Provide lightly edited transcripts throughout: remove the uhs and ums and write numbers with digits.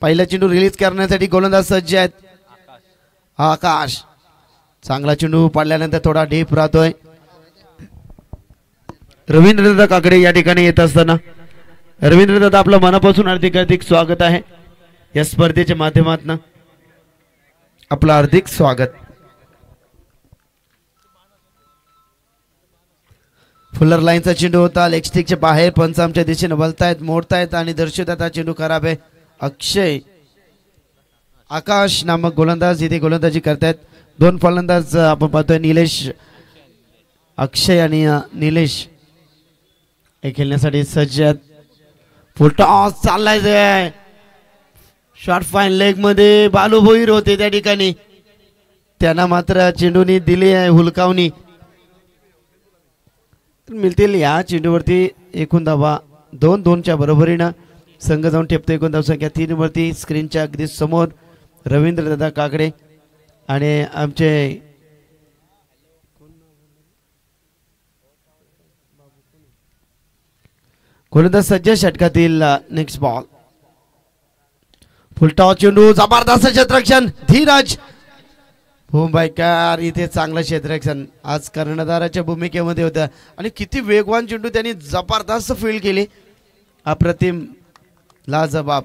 पहिला चेंडू रिलीज करण्यासाठी गोलंदाज सज्ज आहेत. आकाश चांगला चेंडू पडल्यानंतर थोडा डीप राहतोय. रवींद्रदादा काकडे या ठिकाणी येत असताना रवींद्रदादा आपलं मनापासून हार्दिक स्वागत आहे या स्पर्धेच्या माध्यमातून. आपलं हार्दिक स्वागत. फुलर लाईनचा चेंडू होता. लेग स्टिकच्या बाहेर पंच आमच्या दिशेने वळतायत मोडतायत आणि दर्शवतात हा चेंडू खराब आहे. अक्षय आकाश नामक गोलंदाज इथे गोलंदाजी करतायत. दोन फलंदाज आपण पाहतोय निलेश अक्षय आणि निलेश हे खेळण्यासाठी सज्ज आहेत. फुल टॉस चाललाय. शॉर्ट फाईन लेग मध्ये बालू भोईर होते त्या ठिकाणी त्यांना मात्र चेंडूनी दिली आहे हुलकावणी मिळतील. या चेंडूवरती एकूण धावा 2-2च्या बरोबरीनं संघ जाऊन ठेपतो. एकूण धाव संख्या 3 वरती. स्क्रीनच्या अगदी समोर रवींद्रदादा काकडे आणि आमचे गोलंदाज सज्ज. षटकातील नेक्स्ट बॉल. फुलटॉस चेंडू जबरदस्त क्षेत्ररक्षण धीरज भूमबाईकर इथे चांगलं क्षेत्ररक्षण आज कर्णधाराच्या भूमिकेमध्ये होतं आणि किती वेगवान चेंडू त्यांनी जबरदस्त फील्ड केली. अप्रतिम लाजबाब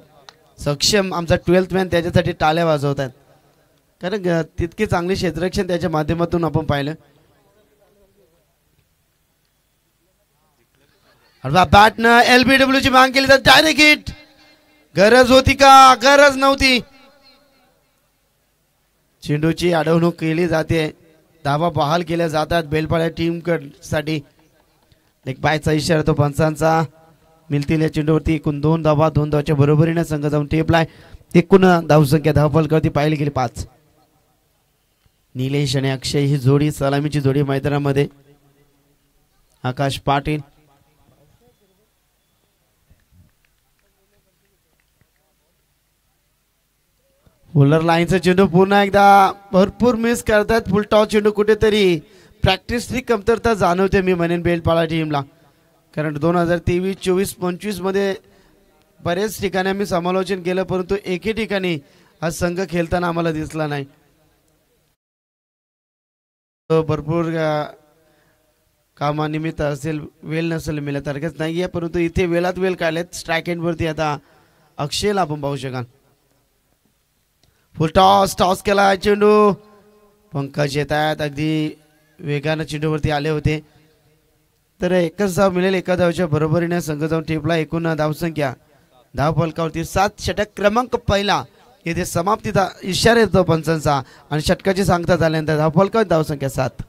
सक्षम आमचा 12th मॅन त्याच्यासाठी टाळ्या वाजवत आहेत कारण तितके चांगले क्षेत्ररक्षण त्याच्या माध्यमातून आपण पाहिलं. बॅटनं LBW ची मागणी केली तर डायरेक्ट हिट. गरज होती का? गरज नव्हती. चेंडूची अडवणूक केली जाते. धावा बहाल केल्या जातात बेलपाड्या टीम साठी. एक बायचा इशारा तो पंचांचा. मिळतील या चेंडूवरती एकूण 2 धावा. 2 धावाच्या बरोबरीने संघ जाऊन टेपलाय. एकूण धावसंख्या धावफलकावरती पाहिली गेली 5. निलेश आणि अक्षय ही जोडी सलामीची जोडी मैदानामध्ये. आकाश पाटील फुलर लाईनचा चेंडू पुन्हा एकदा भरपूर मिस करतात. फुल टॉस चेंडू कुठेतरी प्रॅक्टिसची कमतरता जाणवते मी म्हणेन बेलपाडा टीमला कारण 2023, 24, 25 मध्ये बरेच ठिकाणी आम्ही समालोचन केलं परंतु एके ठिकाणी हा संघ खेळताना आम्हाला दिसला नाही. भरपूर कामानिमित्त असेल वेळ नसेल मिळत हरकत नाही आहे परंतु इथे वेळात वेळ काढलेत. स्ट्राईक एंडवरती आता अक्षयला आपण पाहू शकाल. फुल टॉस केला चेंडू. पंकज येत आहेत अगदी वेगानं चेंडूवरती आले होते तर एकच धाव मिळेल. एका धावच्या बरोबरीने संघ जाऊन टेपला. एकूण धावसंख्या धावफलकावरती 7. षटक क्रमांक पहिला येथे समाप्तीचा इशारा येतो पंचांचा आणि षटकाची सांगता झाल्यानंतर धावफलकावर धावसंख्या 7.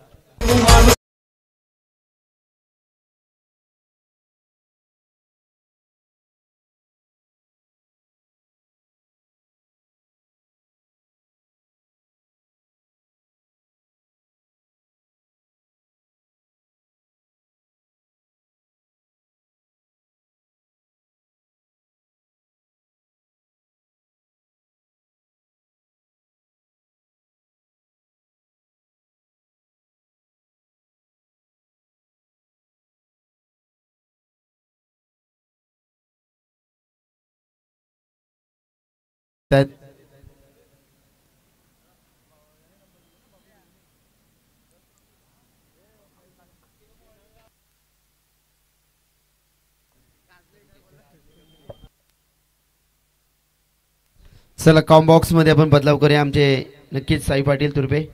चला कॉम बॉक्स मध्ये आपण बदलाव करूया. आमचे नक्कीच साई पाटील तुर्पे.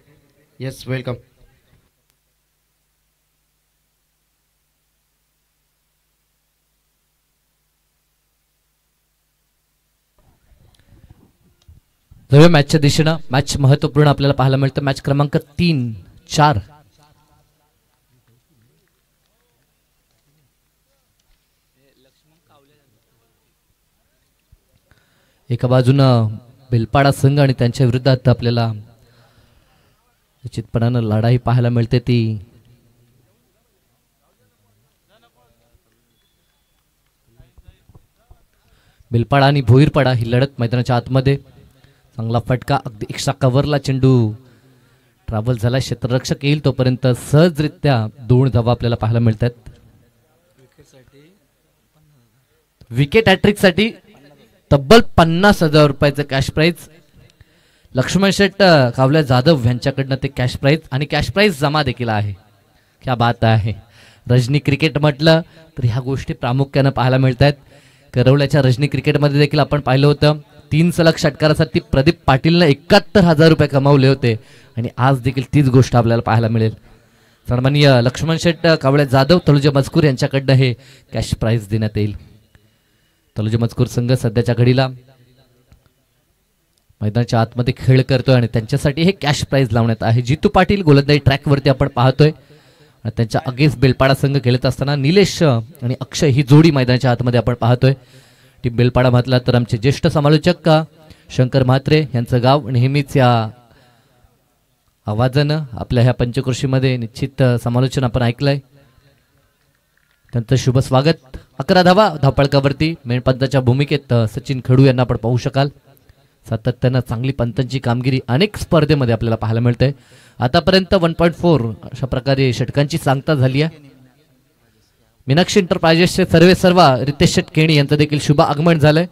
Yes welcome. मॅचच्या दिशेनं मॅच महत्वपूर्ण आपल्याला पाहायला मिळतं. मॅच क्रमांक 3-4 एका बाजूनं बेलपाडा संघ आणि त्यांच्या विरोधात आपल्याला निश्चितपणानं लढाई पाहायला मिळते. ती बेलपाडा आणि भोईरपाडा ही लढत मैदानाच्या आतमध्ये. चांगला फटका अगदी एक्स्ट्रा कव्हरला चेंडू ट्रॅव्हल झाला. क्षेत्ररक्षक येईल तोपर्यंत सहजरित्या 2 धावा आपल्याला पाहायला मिळतात. विकेट हॅट्रिक साठी तब्बल 50,000 रुपयाचं कॅश प्राइज लक्ष्मण शेट कावल्या जाधव यांच्याकडनं ते कॅश प्राइज आणि कॅश प्राइज जमा देखील आहे. क्या बात आहे. रजनी क्रिकेट म्हटलं तर ह्या गोष्टी प्रामुख्यानं पाहायला मिळत आहेत. करवल्याच्या रजनी क्रिकेटमध्ये देखील आपण पाहिलं होतं 3 सलग षटकारासाठी प्रदीप पाटीलनं 71,000 रुपये कमावले होते आणि आज देखील तीच गोष्ट आपल्याला पाहायला मिळेल. सन्माननीय लक्ष्मण शेट कावळे जाधव तळोजा मजकूर यांच्याकडनं हे कॅश प्राइज देण्यात येईल. तळोजा मजकूर संघ सध्याच्या घडीला मैदानाच्या आतमध्ये खेळ करतोय आणि त्यांच्यासाठी हे कॅश प्राइज लावण्यात आहे. जितू पाटील गोलंदाजी ट्रॅकवरती आपण पाहतोय. त्यांच्या अगेन्स्ट बेलपाडा संघ खेळत असताना निलेश आणि अक्षय ही जोडी मैदानाच्या आतमध्ये आपण पाहतोय. टीम बेलपाडा म्हटला तर आमचे ज्येष्ठ समालोचक शंकर म्हात्रे यांचं गाव नेहमीच या आवाजानं आपल्या ह्या पंचकृषीमध्ये निश्चित समालोचन आपण ऐकलंय. त्यांचं शुभ स्वागत. 11 धावा धावपळकावरती मेणपंताच्या भूमिकेत सचिन खडू यांना आपण पाहू शकाल. सातत्यानं चांगली पंतांची कामगिरी अनेक स्पर्धेमध्ये आपल्याला पाहायला मिळते. आतापर्यंत 1.4 अशा प्रकारे षटकांची सांगता झाली आहे. मीनाक्षी एंटरप्राइजेसचे सर्व रितेश शेटकेणी यांचं देखील शुभ आगमन झालंय.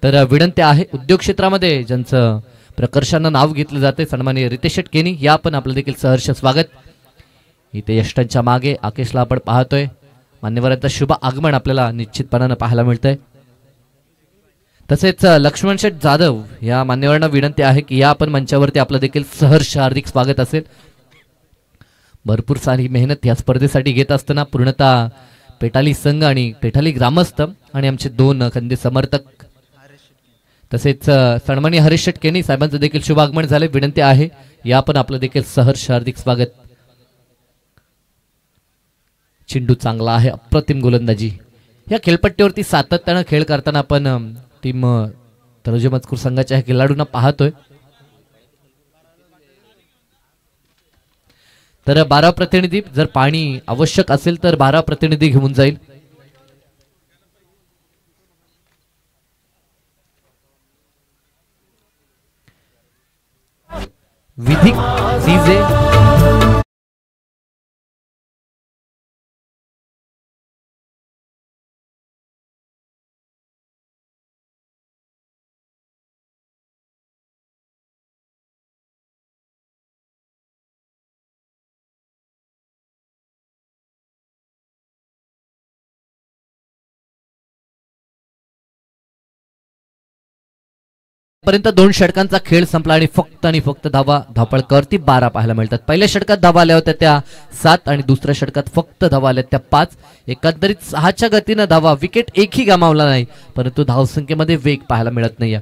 तर विनंती आहे उद्योग क्षेत्रामध्ये ज्यांचं प्रकर्षानं नाव घेतलं जाते सन्माननीय रितेश शेटकेणी या पण आपलं देखील सहर्ष स्वागत. इथे यष्टांच्या मागे आकेशला आपण पाहतोय. मान्यवरांचं शुभ आगमन आपल्याला निश्चितपणानं पाहायला मिळतंय. तसेच लक्ष्मण शेट जाधव या मान्यवरांना विनंती आहे की या आपण मंचावरती आपलं देखील सहर्ष हार्दिक स्वागत असेल. भरपूर सारी मेहनत या स्पर्धेसाठी घेत असताना पूर्णतः पेटाली संघ आणि पेटाली ग्रामस्थ आणि आमचे 2 खंदे समर्थक तसेच सन्माननीय हरीश शेटकेनी साहेबांचं देखील शुभ आगमन झाले. विनंती आहे या पण आपलं देखील सहर्ष हार्दिक स्वागत. चेंडू चांगला आहे. अप्रतिम गोलंदाजी. या खेळपट्टीवरती सातत्यानं खेळ करताना आपण टीम तळोजा मजकूर संघाच्या खेळाडूंना पाहतोय. तर 12 प्रतिनिधी जर पाणी आवश्यक असेल तर 12 प्रतिनिधी घेऊन जाईल. विधिक डीजे पर्यंत 2 षटकांचा खेळ संपला आणि फक्त धावा धावपळकावरती 12 पाहायला मिळतात. पहिल्या षटकात धावा आल्या होत्या त्या 7 आणि दुसऱ्या षटकात फक्त धावा आल्या त्या 5. एकंदरीत 6च्या गतीनं धावा. विकेट एकही गमावला नाही परंतु धावसंख्येमध्ये वेग पाहायला मिळत नाही.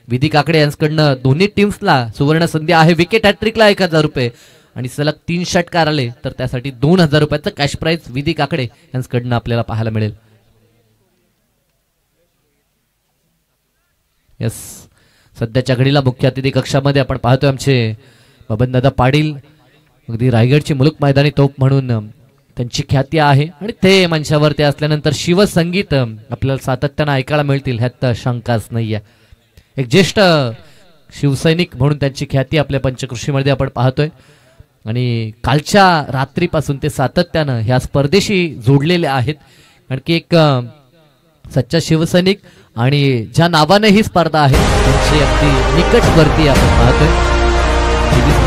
विधी काकडे यांच्याकडनं दोन्ही टीम्सला सुवर्ण संधी आहे. विकेट हॅट्रिकला 1,000 रुपये आणि सलग 3 षटकार आले तर त्यासाठी 2,000 रुपयाचं कॅश प्राइज विधी काकडे यांच्याकडनं आपल्याला पाहायला मिळेल. यस सध्याच्या घडीला मुख्य अतिथी कक्षामध्ये आपण पाहतोय आमचे बबनदादा पाटील. अगदी रायगडची मुलुक मैदानी तोप म्हणून त्यांची ख्याती आहे आणि ते मंचावरती असल्यानंतर शिवसंगीत आपल्याला सातत्यानं ऐकायला मिळतील ह्यात शंकाच नाहीये. एक ज्येष्ठ शिवसैनिक म्हणून त्यांची ख्याती आपल्या पंचकृषीमध्ये आपण पाहतोय आणि कालच्या रात्रीपासून ते सातत्यानं ह्या स्पर्धेशी जोडलेले आहेत. आणखी एक सच्चा शिवसैनिक आणि ज्या नावाने ही स्पर्धा आहे त्यांची अगदी निकटवर्ती आपण पाहतोय.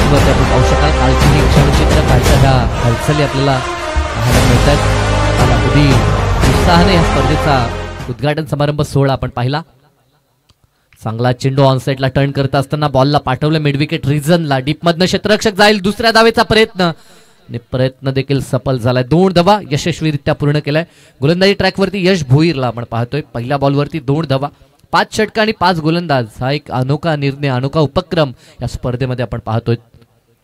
आपण पाहू शकाल कालची ही क्षणचित्र कालच्या ह्या हालचाली आपल्याला पाहायला मिळतात. अगदी उत्साहाने या स्पर्धेचा उद्घाटन समारंभ सोहळा आपण पाहिला. चांगला चेंडू ऑन साइडला टर्न करत असताना बॉलला पाठवलं मिड विकेट रिजनला. डीपमधनं क्षेत्ररक्षक जाईल. दुसऱ्या धावेचा प्रयत्न देखील सफल झालाय. 2 धावा यशस्वीरित्या पूर्ण केलाय. गोलंदाजी ट्रॅकवरती यश भोईरला आपण पाहतोय. पहिल्या बॉलवरती 2 धावा 5 षटका आणि 5 गोलंदाज. हा एक अनोखा निर्णय अनोखा उपक्रम या स्पर्धेमध्ये आपण पाहतोय.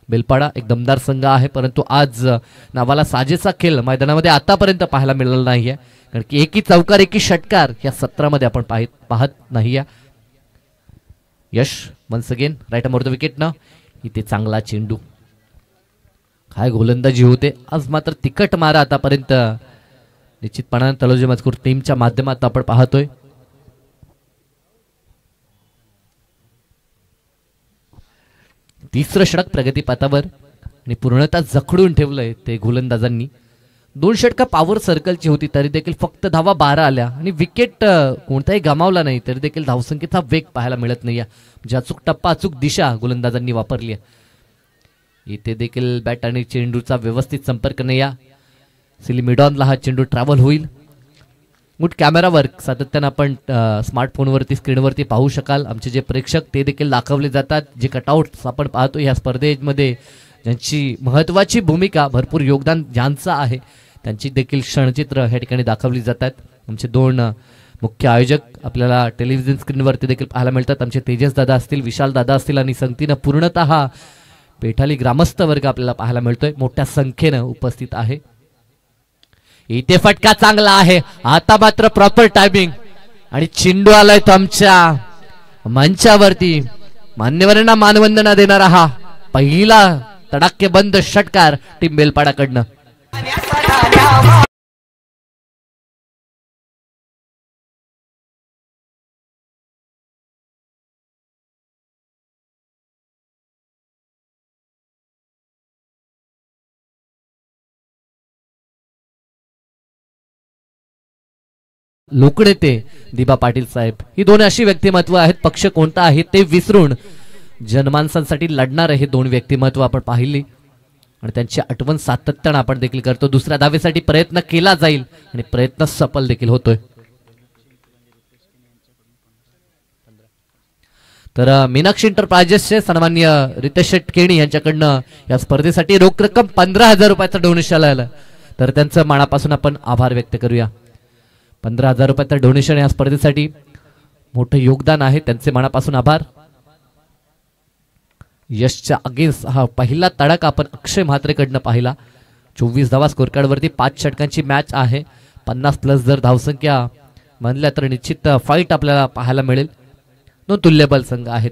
बेलपाडा एक दमदार संघ आहे परंतु आज नावाला साजेसा खेळ मैदानामध्ये आतापर्यंत पाहायला मिळाला नाहीये. कारण की एकी चौकार एकी षटकार या सत्रामध्ये आपण पाहत नाहीये. Yash once again right more the wicket ना. इथे चांगला चेंडू. काय गोलंदाजी होते आज. मात्र तिकट मारा आतापर्यंत निश्चितपणाने तळोजा मजकूर टीमच्या माध्यमातून आपण पाहतोय. तिसरं षटक प्रगतीपथावर आणि पूर्णतः जखडून ठेवलंय ते गोलंदाजांनी. 2 षटका पॉवर सर्कलची होती तरी देखील फक्त धावा 12 आल्या आणि विकेट कोणताही गमावला नाही तरी देखील धावसंख्येचा वेग पाहायला मिळत नाही. म्हणजे अचूक टप्पा अचूक दिशा गोलंदाजांनी वापरली आहे. इथे देखील बॅट आणि चेंडूचा व्यवस्थित संपर्क नाही. सिली मिडॉनला हा चेंडू ट्रॅव्हल होईल. गुड कॅमेरावर सातत्यानं आपण स्मार्टफोनवरती स्क्रीनवरती पाहू शकाल. आमचे जे प्रेक्षक ते देखील दाखवले जातात. जे कटआउट्स आपण पाहतो ह्या स्पर्धेमध्ये ज्यांची महत्त्वाची भूमिका भरपूर योगदान ज्यांचं आहे त्यांची देखील क्षणचित्र ह्या ठिकाणी दाखवली जातात. आमचे 2 मुख्य आयोजक आपल्याला टेलिव्हिजन स्क्रीनवरती देखील पाहायला मिळतात. आमचे तेजस दादा असतील, विशाल दादा असतील आणि संगतीनं पूर्णतः पेठाली ग्रामस्थ वर्ग आपल्याला पाहायला मिळतोय. मोठ्या संख्येनं उपस्थित आहे. इथे फटका चांगला आहे. आता मात्र प्रॉपर टायमिंग आणि चेंडू आलाय तो आमच्या मंचावरती. मान्यवरांना मानवंदना देणारा हा पहिला तडाखेबंद षटकार टीम बेलपाडाकडनं. लोकनेते दिबा पाटील साहेब ही 2 अशी व्यक्तिमत्व आहेत. पक्ष कोणता आहे ते विसरून जनमानसांसाठी लढणारे हे 2 व्यक्तिमत्व आपण पाहिली आणि त्यांची आठवण सातत्यानं आपण देखील करतो. दुसऱ्या धावेसाठी प्रयत्न केला जाईल आणि प्रयत्न सफल देखील होतोय. तर मीनाक्षी एंटरप्राइजेसचे सन्माननीय रितेश शेटकेणी यांच्याकडनं या स्पर्धेसाठी रोख रक्कम 15,000 रुपयाचं डोनेशन आलं. तर त्यांचं मनापासून आपण आभार व्यक्त करूया. 15,000 रुपयाचं डोनेशन या स्पर्धेसाठी मोठं योगदान आहे. त्यांचे मनापासून आभार. यशच्या अगेन्स्ट हा पहिला तडाखा आपण अक्षय म्हात्रेकडनं पाहिला. 24 धावा स्कोर कार्डवरती 5 षटकांची मॅच आहे. 50+ जर धावसंख्या म्हणल्या तर निश्चित फाईट आपल्याला पाहायला मिळेल. 2 तुल्यबल संघ आहेत.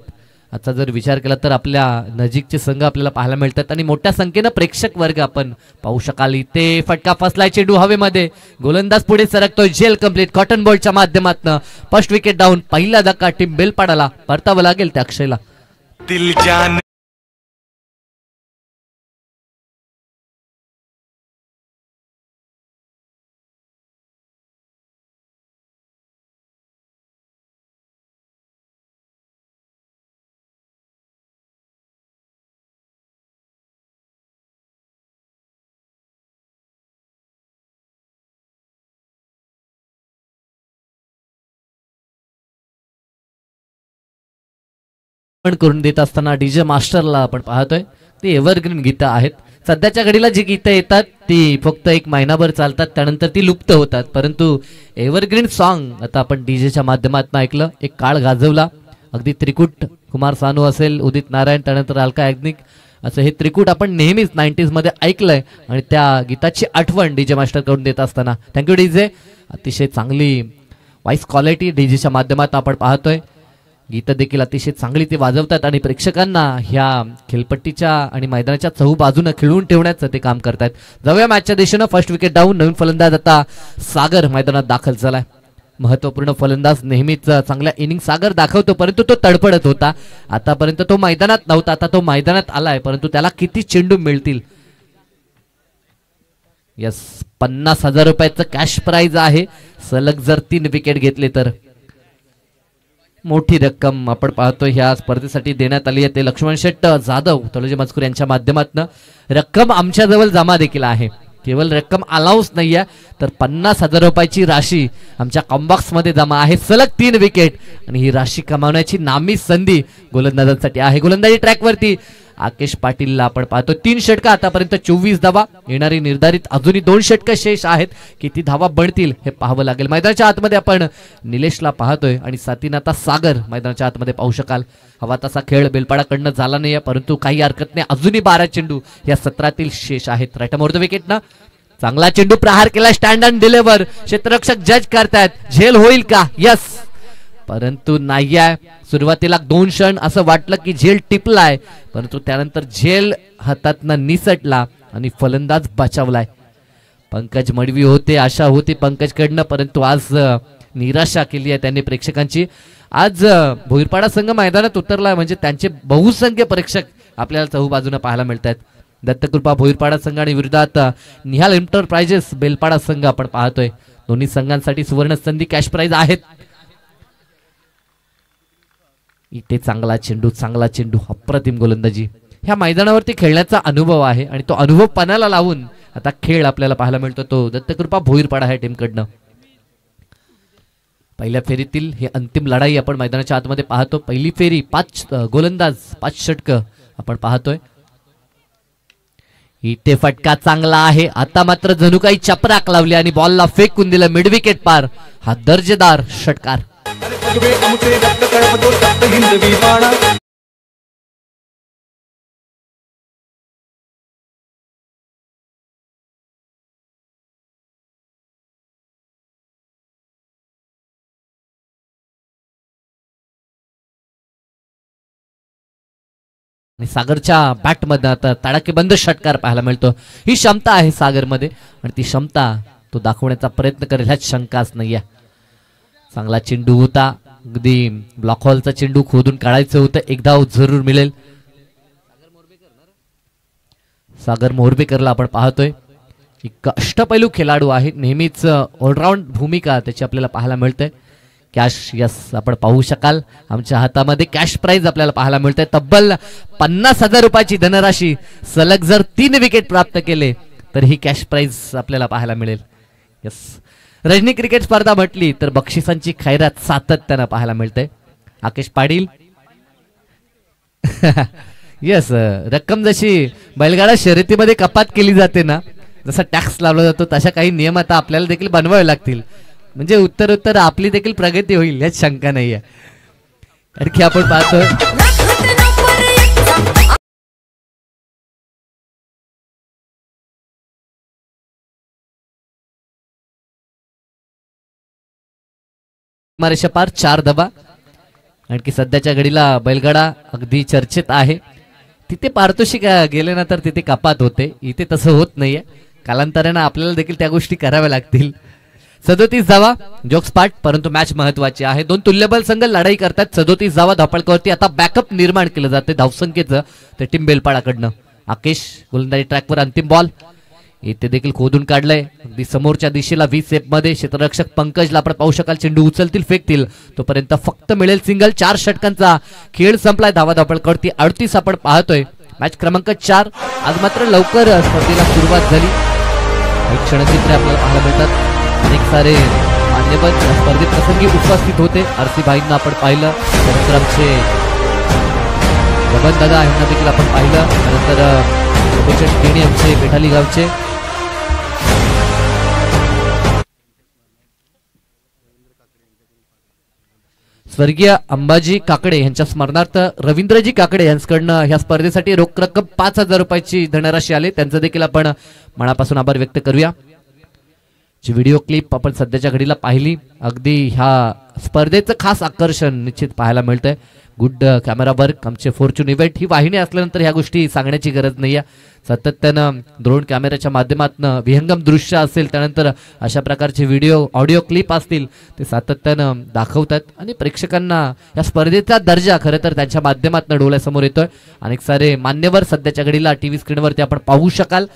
आता जर विचार केला तर आपल्या नजीकचे संघ आपल्याला पाहायला मिळतात आणि मोठ्या संख्येनं प्रेक्षक वर्ग आपण पाहू शकाल. इथे फटका फसलाय. चेंडू हवेमध्ये. गोलंदाज पुढे सरकतोय. जेल कंप्लीट कॉटन बॉलच्या माध्यमातून फर्स्ट विकेट डाऊन. पहिला धक्का टीम बेलपाडाला परतावं लागेल त्या अक्षयला. करून देत असताना डीजे मास्टरला आपण पाहतोय. ते एव्हरग्रीन गीतं आहेत. सध्याच्या घडीला जी गीतं येतात ती फक्त 1 महिनाभर चालतात त्यानंतर ती लुप्त होतात. परंतु एव्हरग्रीन सॉन्ग आता आपण डीजेच्या माध्यमातून ऐकलं. एक काळ गाजवला. अगदी त्रिकूट कुमार सानू असेल, उदित नारायण, त्यानंतर अलका याग्निक असं हे त्रिकूट आपण नेहमीच 90s मध्ये ऐकलंय आणि त्या गीताची आठवण डीजे मास्टर करून देत असताना थँक्यू डीजे. अतिशय चांगली व्हॉइस क्वालिटी डीजेच्या माध्यमातून आपण पाहतोय. गीतं देखील अतिशय चांगली ते वाजवतात आणि प्रेक्षकांना ह्या खेळपट्टीच्या आणि मैदानाच्या चहूबाजूनं खिळवून ठेवण्याचं ते काम करतात. जाऊया मॅचच्या दिशेनं. First wicket down. नवीन फलंदाज आता सागर मैदानात दाखल झालाय. महत्वपूर्ण फलंदाज नेहमीच चांगल्या इनिंग सागर दाखवतो परंतु तो तडफडत होता. आतापर्यंत तो मैदानात नव्हता. आता तो मैदानात आलाय परंतु त्याला किती चेंडू मिळतील. यस 50,000 रुपयाचं कॅश प्राइज आहे. सलग जर 3 विकेट घेतले तर मोठी रक्कम आपण पाहतोय ह्या स्पर्धेसाठी देण्यात आली आहे. ते लक्ष्मण शेट्ट जाधव तळोजी मजकूर यांच्या माध्यमातून रक्कम आमच्याजवळ जमा देखील आहे. केवळ रक्कम अलाउन्स नाही आहे तर 50,000 रुपयाची राशी आमच्या कॉम्बॉक्स मध्ये जमा आहे. सलग 3 विकेट आणि ही राशी कमावण्याची नामी संधी गोलंदाजांसाठी आहे. गोलंदाजी ट्रॅकवरती आकेश पाटीलला आपण पाहतो. 3 षटका आतापर्यंत 24 धावा. येणारी निर्धारित अजूनही 2 षटकं शेष आहेत. किती धावा बनतील हे पाहावं लागेल. मैदानाच्या आतमध्ये आपण निलेशला पाहतोय आणि साथीनं आता सागर मैदानाच्या आतमध्ये पाहू शकाल. हवा तसा खेळ बेलपाडाकडनं झाला नाही परंतु काही हरकत नाही. अजूनही 12 चेंडू या सत्रातील शेष आहेत. राईट मोर द विकेट ना. चांगला चेंडू प्रहार केला. Stand and deliver. क्षेत्ररक्षक जज करतायत झेल होईल का. यस परंतु नाही आहे. सुरुवातीला 2 क्षण असं वाटलं की झेल टिपलाय परंतु त्यानंतर झेल हातातनं निसटला आणि फलंदाज बचावलाय. पंकज मडवी होते. आशा होती पंकजकडनं परंतु आज निराशा केली आहे त्यांनी प्रेक्षकांची. आज भोईरपाडा संघ मैदानात उतरला म्हणजे त्यांचे बहुसंख्य प्रेक्षक आपल्याला चहूबाजूने पाहायला मिळतात. दत्तकृपा भोईरपाडा संघ आणि विरोधात निहाल एंटरप्राइजेस बेलपाडा संघ आपण पाहतोय. दोन्ही संघांसाठी सुवर्ण संधी कॅश प्राइज आहेत. इथे चांगला चेंडू अप्रतिम गोलंदाजी. ह्या मैदानावरती खेळण्याचा अनुभव आहे आणि तो अनुभव पणाला लावून आता खेळ आपल्याला पाहायला मिळतो तो दत्तकृपा भोईरपाडा ह्या टीमकडनं. पहिल्या फेरीतील हे अंतिम लढाई आपण मैदानाच्या आतमध्ये पाहतो. पहिली फेरी 5 गोलंदाज 5 षटक आपण पाहतोय. इथे फटका चांगला आहे. आता मात्र जणू काही चपराक लावली आणि बॉलला फेकून दिलं मिड विकेट पार. हा दर्जेदार षटकार. सागरच्या बॅटमध्ये आता तडाखेबंद षटकार पाहायला मिळतो. ही क्षमता आहे सागरमध्ये आणि ती क्षमता तो दाखवण्याचा प्रयत्न करेल ह्यात शंकाच नाहीये. चांगला चेंडू होता. अगदी ब्लॉक हॉलचा चेंडू खोदून काढायचं होतं. एक धाव जरूर मिळेल. सागर मोरबेकरला आपण पाहतोय. एक अष्टपैलू खेळाडू आहे. नेहमीच ऑलराऊंड भूमिका त्याची आपल्याला पाहायला मिळते. कॅश यस आपण पाहू शकाल आमच्या हातामध्ये कॅश प्राइज आपल्याला पाहायला मिळते. तब्बल 50,000 रुपयाची धनराशी. सलग जर 3 विकेट प्राप्त केले तर ही कॅश प्राइज आपल्याला पाहायला मिळेल. यस रजनी क्रिकेट स्पर्धा म्हटली तर बक्षिसांची खैरात सातत्यानं पाहायला मिळते. आकेश पाटील यस रक्कम जशी बैलगाडा शर्यतीमध्ये कपात केली जाते ना, जसा टॅक्स लावला जातो तशा काही नियम आता आपल्याला देखील बनवावे लागतील. म्हणजे उत्तर आपली देखील प्रगती होईल यात शंका नाहीये. आणखी आपण पाहतो मारेशा पार 4 धावा. आणखी सध्याच्या घडीला बैलगाडा अगदी चर्चेत आहे. तिथे पारितोषिक गेले ना तर तिथे कपात होते. इथे तसं होत नाहीये. कालांतराने आपल्याला देखील त्या गोष्टी कराव्या लागतील. 37 धावा जोक्स पाठ, परंतु मॅच महत्वाची आहे. 2 तुल्यबल संघ लढाई करतात. 37 धावा धावपळकावरती आता बॅकअप निर्माण केलं जाते धावसंख्येचं ते टीम बेलपाडाकडनं. आकेश गोलंदाजी ट्रॅकवर अंतिम बॉल इथे देखील खोदून काढलंय. अगदी समोरच्या दिशेला 20 सेप मध्ये क्षेत्ररक्षक पंकजला आपण पाहू शकाल. चेंडू उचलतील फेकतील तोपर्यंत फक्त मिळेल सिंगल. 4 षटकांचा खेळ संपलाय. धावा धावपळकावरती 38 आपण पाहतोय. मॅच क्रमांक 4. आज मात्र लवकर स्पर्धेला सुरुवात झाली. एक क्षणचित्र आपल्याला पाहायला मिळतात. अनेक सारे मान्यवर स्पर्धेत प्रसंगी उपस्थित होते. आरसी भाईंना आपण पाहिलं. त्यानंतर आमचे बबन दादा यांना देखील आपण पाहिलं. त्यानंतर केणी आमचे पेठाली गावचे. स्वर्गीय अंबाजी काकडे यांच्या स्मरणार्थ रवींद्रजी काकडे यांच्याकडनं ह्या स्पर्धेसाठी रोख रक्कम 5,000 रुपयाची धनराशी आली. त्यांचं देखील आपण मनापासून आभार व्यक्त करूया. जी व्हिडिओ क्लिप आपण सध्याच्या घडीला पाहिली अगदी ह्या स्पर्धेचं खास आकर्षण निश्चित पाहायला मिळतंय. गुड कॅमेरा वर्क आमचे फॉर्च्यून इव्हेंट ही वाहिनी असल्यानंतर ह्या गोष्टी सांगण्याची गरज नाही आहे. सातत्यानं ड्रोन कॅमेऱ्याच्या माध्यमातून विहंगम दृश्य असेल त्यानंतर अशा प्रकारचे व्हिडिओ ऑडिओ क्लिप असतील ते सातत्यानं दाखवतात आणि प्रेक्षकांना या स्पर्धेचा दर्जा खरं तर त्यांच्या माध्यमातून डोळ्यासमोर येतोय. अनेक सारे मान्यवर सध्याच्या घडीला टीव्ही स्क्रीनवरती आपण पाहू शकाल.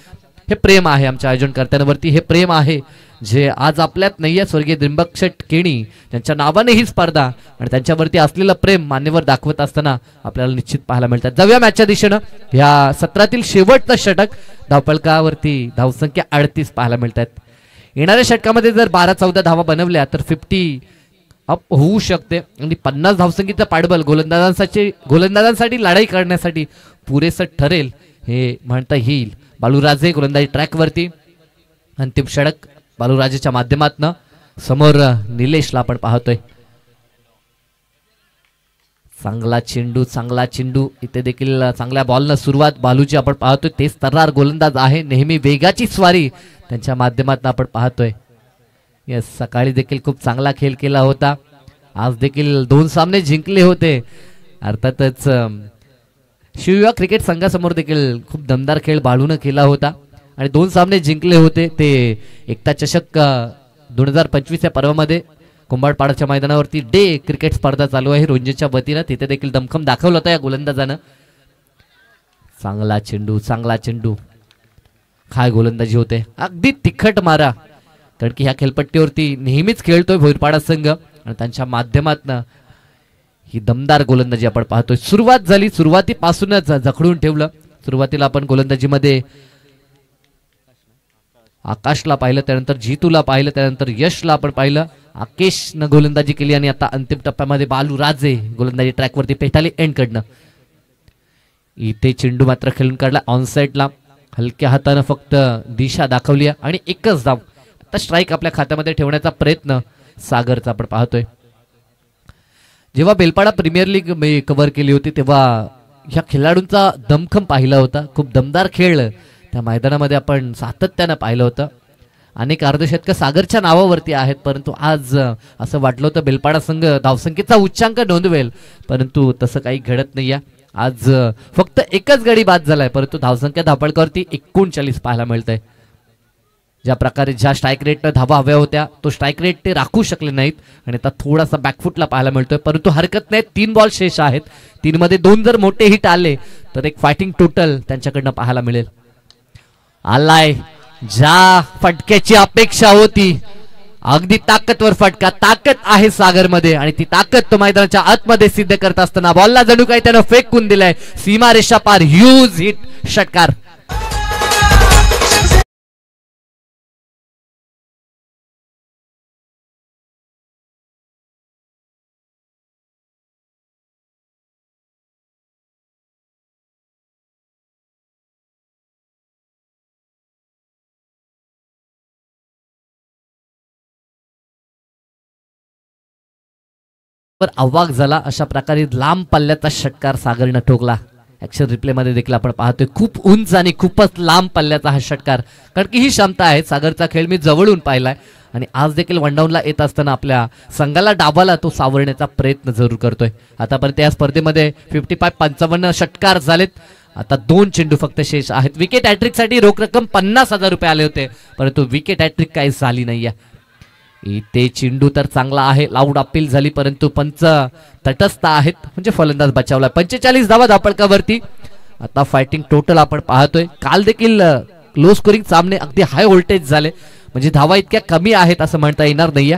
हे प्रेम आहे आमच्या आयोजनकर्त्यांवरती. हे प्रेम आहे जे आज आपल्यात नाहीये. स्वर्गीय त्रिंबकशेठ केणी त्यांच्या नावाने ही स्पर्धा आणि त्यांच्यावरती असलेलं प्रेम मान्यवर दाखवत असताना आपल्याला निश्चित पाहायला मिळतात. जाऊया मॅचच्या दिशेनं. ह्या सत्रातील शेवटचं षटक धावपळकावरती धावसंख्या 38 पाहायला मिळतात. येणाऱ्या षटकामध्ये जर 12-14 धावा बनवल्या तर 50 अप होऊ शकते आणि 50 धावसंख्येचं पाठबळ गोलंदाजांसाठी लढाई करण्यासाठी पुरेसं ठरेल हे म्हणता येईल. बालूराजे गोलंदाजी ट्रॅकवरती. अंतिम षटक बालूराजेच्या माध्यमातून. समोर निलेशला आपण पाहतोय. चांगला चेंडू इथे देखील चांगल्या बॉलनं सुरुवात बालूची आपण पाहतोय. तेच तर्रार गोलंदाज आहे. नेहमी वेगाची स्वारी त्यांच्या माध्यमातून आपण पाहतोय. यस सकाळी देखील खूप चांगला खेळ केला होता. आज देखील 2 सामने जिंकले होते. अर्थातच शिवयुवा क्रिकेट संघासमोर देखील खूप दमदार खेळ बाळून केला होता आणि 2 सामने जिंकले होते. ते एकता चषक 2025 या पर्वामध्ये कुंभारपाडाच्या मैदानावरती डे क्रिकेट स्पर्धा चालू आहे रोंजेच्या वतीनं. तिथे देखील दमखम दाखवलं होतं या गोलंदाजानं. चांगला चेंडू काय गोलंदाजी होते, अगदी तिखट मारा. कारण की ह्या खेळपट्टीवरती नेहमीच खेळतोय भोईरपाडा संघ आणि त्यांच्या माध्यमातून ही दमदार गोलंदाजी आपण पाहतोय. सुरुवात झाली, सुरुवातीपासूनच जखडून ठेवलं. सुरुवातीला आपण गोलंदाजीमध्ये आकाशला पाहिलं, त्यानंतर जीतूला पाहिलं, त्यानंतर यशला आपण पाहिलं. आकेशनं गोलंदाजी केली आणि आता अंतिम टप्प्यामध्ये बालू राजे गोलंदाजी ट्रॅकवरती पेटाली एंड कडनं. इथे चेंडू मात्र खेळून काढला ऑन साईडला, हलक्या हातानं फक्त दिशा दाखवली आणि एकच धाव. आता स्ट्राईक आपल्या खात्यामध्ये ठेवण्याचा प्रयत्न सागरचा आपण पाहतोय. जेव्हा बेलपाडा प्रीमियर लीग मी कव्हर केली होती तेव्हा ह्या खेळाडूंचा दमखम पाहिला होता. खूप दमदार खेळ त्या मैदानामध्ये आपण सातत्यानं पाहिलं होतं. अनेक अर्धशतक सागरच्या नावावरती आहेत, परंतु आज असं वाटलं होतं बेलपाडा संघ धावसंख्येचा उच्चांक नोंदवेल, परंतु तसं काही घडत नाहीये. आज फक्त एकच गडी बाद झालाय, परंतु धावसंख्या धावपळकावरती 39 पाहायला मिळतंय. ज्या प्रकारे ज्या स्ट्राईक रेटनं धावा हव्या होत्या तो स्ट्राईक रेट ते राखू शकले नाहीत आणि आता थोडासा बॅकफुटला पाहायला मिळतोय, परंतु हरकत नाही. 3 बॉल शेष आहेत, 3 मध्ये 2 जर मोठे हिट आले तर एक फायटिंग टोटल त्यांच्याकडनं पाहायला मिळेल. आलाय ज्या फटक्याची अपेक्षा होती, अगदी ताकदवर फटका, ताकद आहे सागरमध्ये आणि ती ताकद तो मैदानाच्या आतमध्ये सिद्ध करत असताना बॉलला जणू काही त्यानं फेकून दिलाय सीमारेषा पार. ह्यूज हिट षटकार. अवाक झाला, अशा प्रकारे लांब पल्ल्याचा षटकार सागरनं ठोकला. ऍक्शन रिप्ले मध्ये देखील आपण पाहतोय खूप उंच आणि खूपच लांब पल्ल्याचा हा षटकार. कारण की ही क्षमता आहे सागरचा खेळ मी जवळून पाहिलाय आणि आज देखील वनडाऊनला येत असताना आपल्या संघाला डाबाला तो सावरण्याचा प्रयत्न जरूर करतोय. आतापर्यंत या स्पर्धेमध्ये 55 षटकार झालेत. आता 2 चेंडू फक्त शेष आहेत. विकेट हॅट्रिक साठी रोख रक्कम 50,000 रुपये आले होते, परंतु विकेट हॅट्रिक काही झाली नाहीये. इथे चेंडू तर चांगला आहे, लाऊड अपील झाली, परंतु पंच तटस्थ आहेत, म्हणजे फलंदाज बचावला. 45 धावा धावपळकावरती. आता फायटिंग टोटल आपण पाहतोय. काल देखील लो स्कोरिंग सामने अगदी हाय व्होल्टेज झाले, म्हणजे धावा इतक्या कमी आहेत असं म्हणता येणार नाहीये.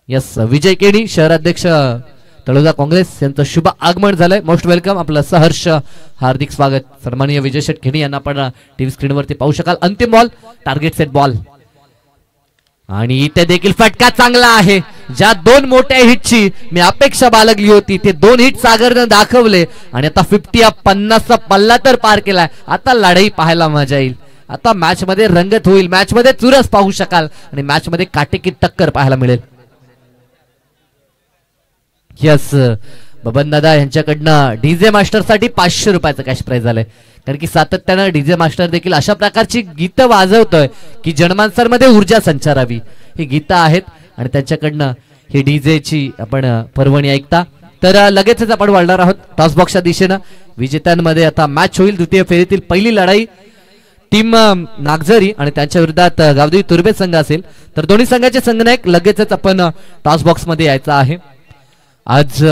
यस, विजय केणी शहराध्यक्ष तळोजा काँग्रेस यांचं शुभ आगमन झालंय. मोस्ट वेलकम, आपलं सहर्ष हार्दिक स्वागत. सन्माननीय विजय शेठ केणी यांना आपण टीव्ही स्क्रीनवरती पाहू शकाल. अंतिम बॉल, टार्गेट सेट बॉल आणि इथे देखील फटका चांगला आहे. ज्या 2 मोठ्या हिटची मी अपेक्षा बाळगली होती ते 2 हिट सागरनं दाखवले आणि आता 50 पल्ला तर पार केलाय. आता लढाई पाहायला मजा येईल. आता मॅच मध्ये रंगत होईल, मॅच मध्ये चुरस पाहू शकाल आणि मॅच मध्ये काटेकी टक्कर पाहायला मिळेल. यस, बबन दादा यांच्याकडनं डीजे मास्टर साठी 500 रुपयाचं कॅश प्राइज आलंय. कारण की सातत्यानं डीजे मास्टर देखील अशा प्रकारची गीतं वाजवतोय की जनमानसांमध्ये ऊर्जा संचारावी. ही गीतं आहेत आणि त्यांच्याकडनं ही डीजेची आपण पर्वणी ऐकता. तर लगेचच आपण वळणार आहोत टॉस बॉक्सच्या दिशेनं. विजेत्यांमध्ये आता मॅच होईल. द्वितीय फेरीतील पहिली लढाई टीम नागझरी आणि त्यांच्या विरोधात गावदेवी तुर्बे संघ असेल. तर दोन्ही संघाचे संघनायक लगेचच आपण टॉस बॉक्स मध्ये यायचा आहे. आज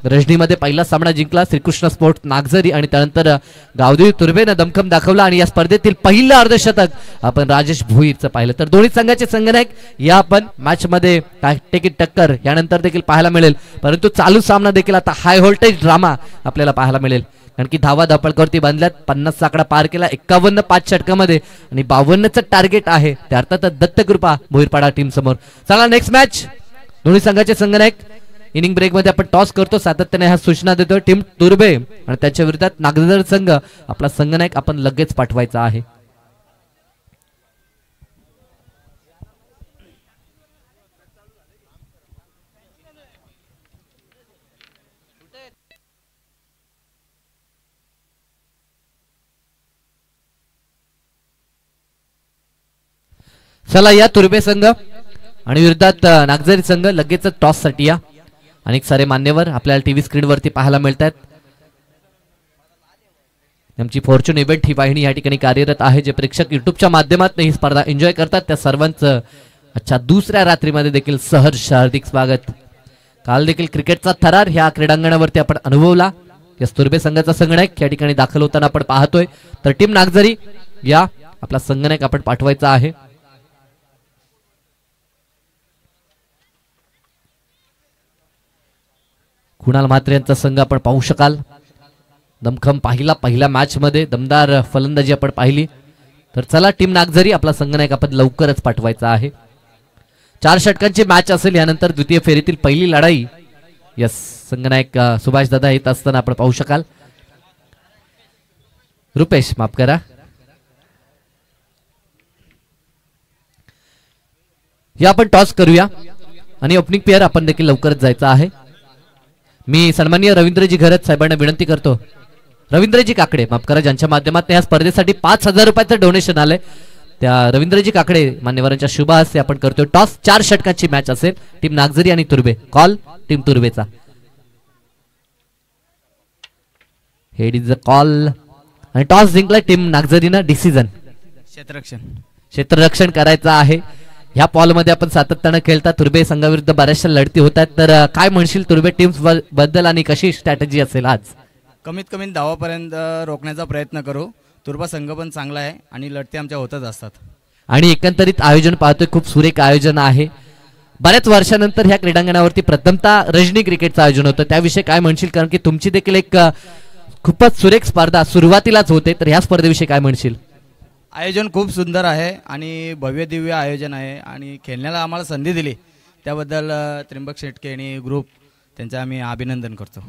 रजनीमध्ये पहिला सामना जिंकला श्रीकृष्ण स्पोर्ट्स नागझरी आणि त्यानंतर गावदेवी तुर्बेनं दमखम दाखवला आणि या स्पर्धेतील पहिलं अर्धशतक आपण राजेश भोईरचं पाहिलं. तर दोन्ही संघाचे संघनायक या आपण मॅच मध्ये तिकीट टक्कर यानंतर देखील पाहायला मिळेल, परंतु चालू सामना देखील आता हाय व्होल्टेज ड्रामा आपल्याला पाहायला मिळेल. कारण की धावा धावपळकावरती बांधल्यात. 50 आकडा पार केला 51 5 षटकामध्ये आणि 52चं टार्गेट आहे. त्या अर्थात दत्तकृपा भोईरपाडा टीम समोर. चला नेक्स्ट मॅच. दोन्ही संघाचे संघनायक इनिंग ब्रेक मध्ये आपण टॉस करतो. सातत्याने ह्या सूचना देतो टीम तुर्बे आणि त्याच्या विरोधात नागझर संघ. आपला संघनायक आपण लगेच पाठवायचा आहे. चला या तुर्बे संघ आणि विरोधात नागझरी संघ लगेच टॉस साठी या. अनेक सारे मान्यवर आपल्याला टीव्ही स्क्रीन वरती पाहायला मिळतात. आमची फॉर्च्यून इव्हेंट ही वाहिनी या ठिकाणी कार्यरत आहे. जे प्रेक्षक युट्यूबच्या माध्यमातून ही स्पर्धा एन्जॉय करतात त्या सर्वांचं अच्छा दुसऱ्या रात्रीमध्ये देखील सहर्ष हार्दिक स्वागत. काल देखील क्रिकेटचा थरार ह्या क्रीडांगणावरती आपण अनुभवला. तुर्बे संघाचा संगणक या ठिकाणी दाखल होताना आपण पाहतोय. तर टीम नागझरी या आपला संगणक आपण पाठवायचा आहे. कुणाल म्हात्रे यांचा संघ आपण पाहू शकाल. दमखम पहिल्या मॅच मध्ये दमदार फलंदाजी आपण पाहिली. तर चला टीम नागझरी आपला संघनायक आपण लवकरच पाठवायचा आहे. 4 षटकांची मॅच असेल. यानंतर द्वितीय फेरीतील पहिली लढाई. यस, संघनायक सुभाष दादा येत असताना आपण पाहू शकाल. रुपेश माफ करा. या आपण टॉस करूया आणि ओपनिंग पेअर आपण देखील लवकरच जायचं आहे. मी सन्माननीय रवींद्रजी घरत साहेबांना विनंती करतो, रवींद्रजी काकडे माफ करा, ज्यांच्या माध्यमातून या स्पर्धेसाठी 5,000 रुपयाचं डोनेशन आलंय, त्या रवींद्रजी काकडे मान्यवरांच्या शुभ हस्ते आपण करतोय टॉस. 4 षटकांची मॅच असेल. टीम नागझरी आणि तुर्बे. कॉल टीम तुर्बेचा. हेड इज अ कॉल आणि टॉस जिंकलाय टीम नागझरीनं. डिसिजन क्षेत्ररक्षण करायचं आहे. ह्या पॉल मध्ये आपण सातत्यानं खेळता. तुर्बे संघाविरुद्ध बऱ्याचशा लढती होत आहेत. तर काय म्हणशील तुर्बे टीम्स बद्दल आणि कशी स्ट्रॅटेजी असेल आज? कमीत कमी धावापर्यंत रोखण्याचा प्रयत्न करू. तुर्बा संघ पण चांगला आहे आणि लढती आमच्या होतच असतात. आणि एकंदरीत आयोजन पाहतोय, खूप सुरेख आयोजन आहे. बऱ्याच वर्षानंतर ह्या क्रीडांगणावरती प्रथमतः रजनी क्रिकेटचं आयोजन होतं, त्याविषयी काय म्हणशील? कारण की तुमची देखील एक खूपच सुरेख स्पर्धा सुरुवातीलाच होते, तर ह्या स्पर्धेविषयी काय म्हणशील? आयोजन खूप सुंदर आहे आणि भव्य दिव्य आयोजन आहे आणि खेळण्याला आम्हाला संधी दिली त्याबद्दल त्र्यंबक शेटके आणि ग्रुप त्यांचं आम्ही अभिनंदन करतो.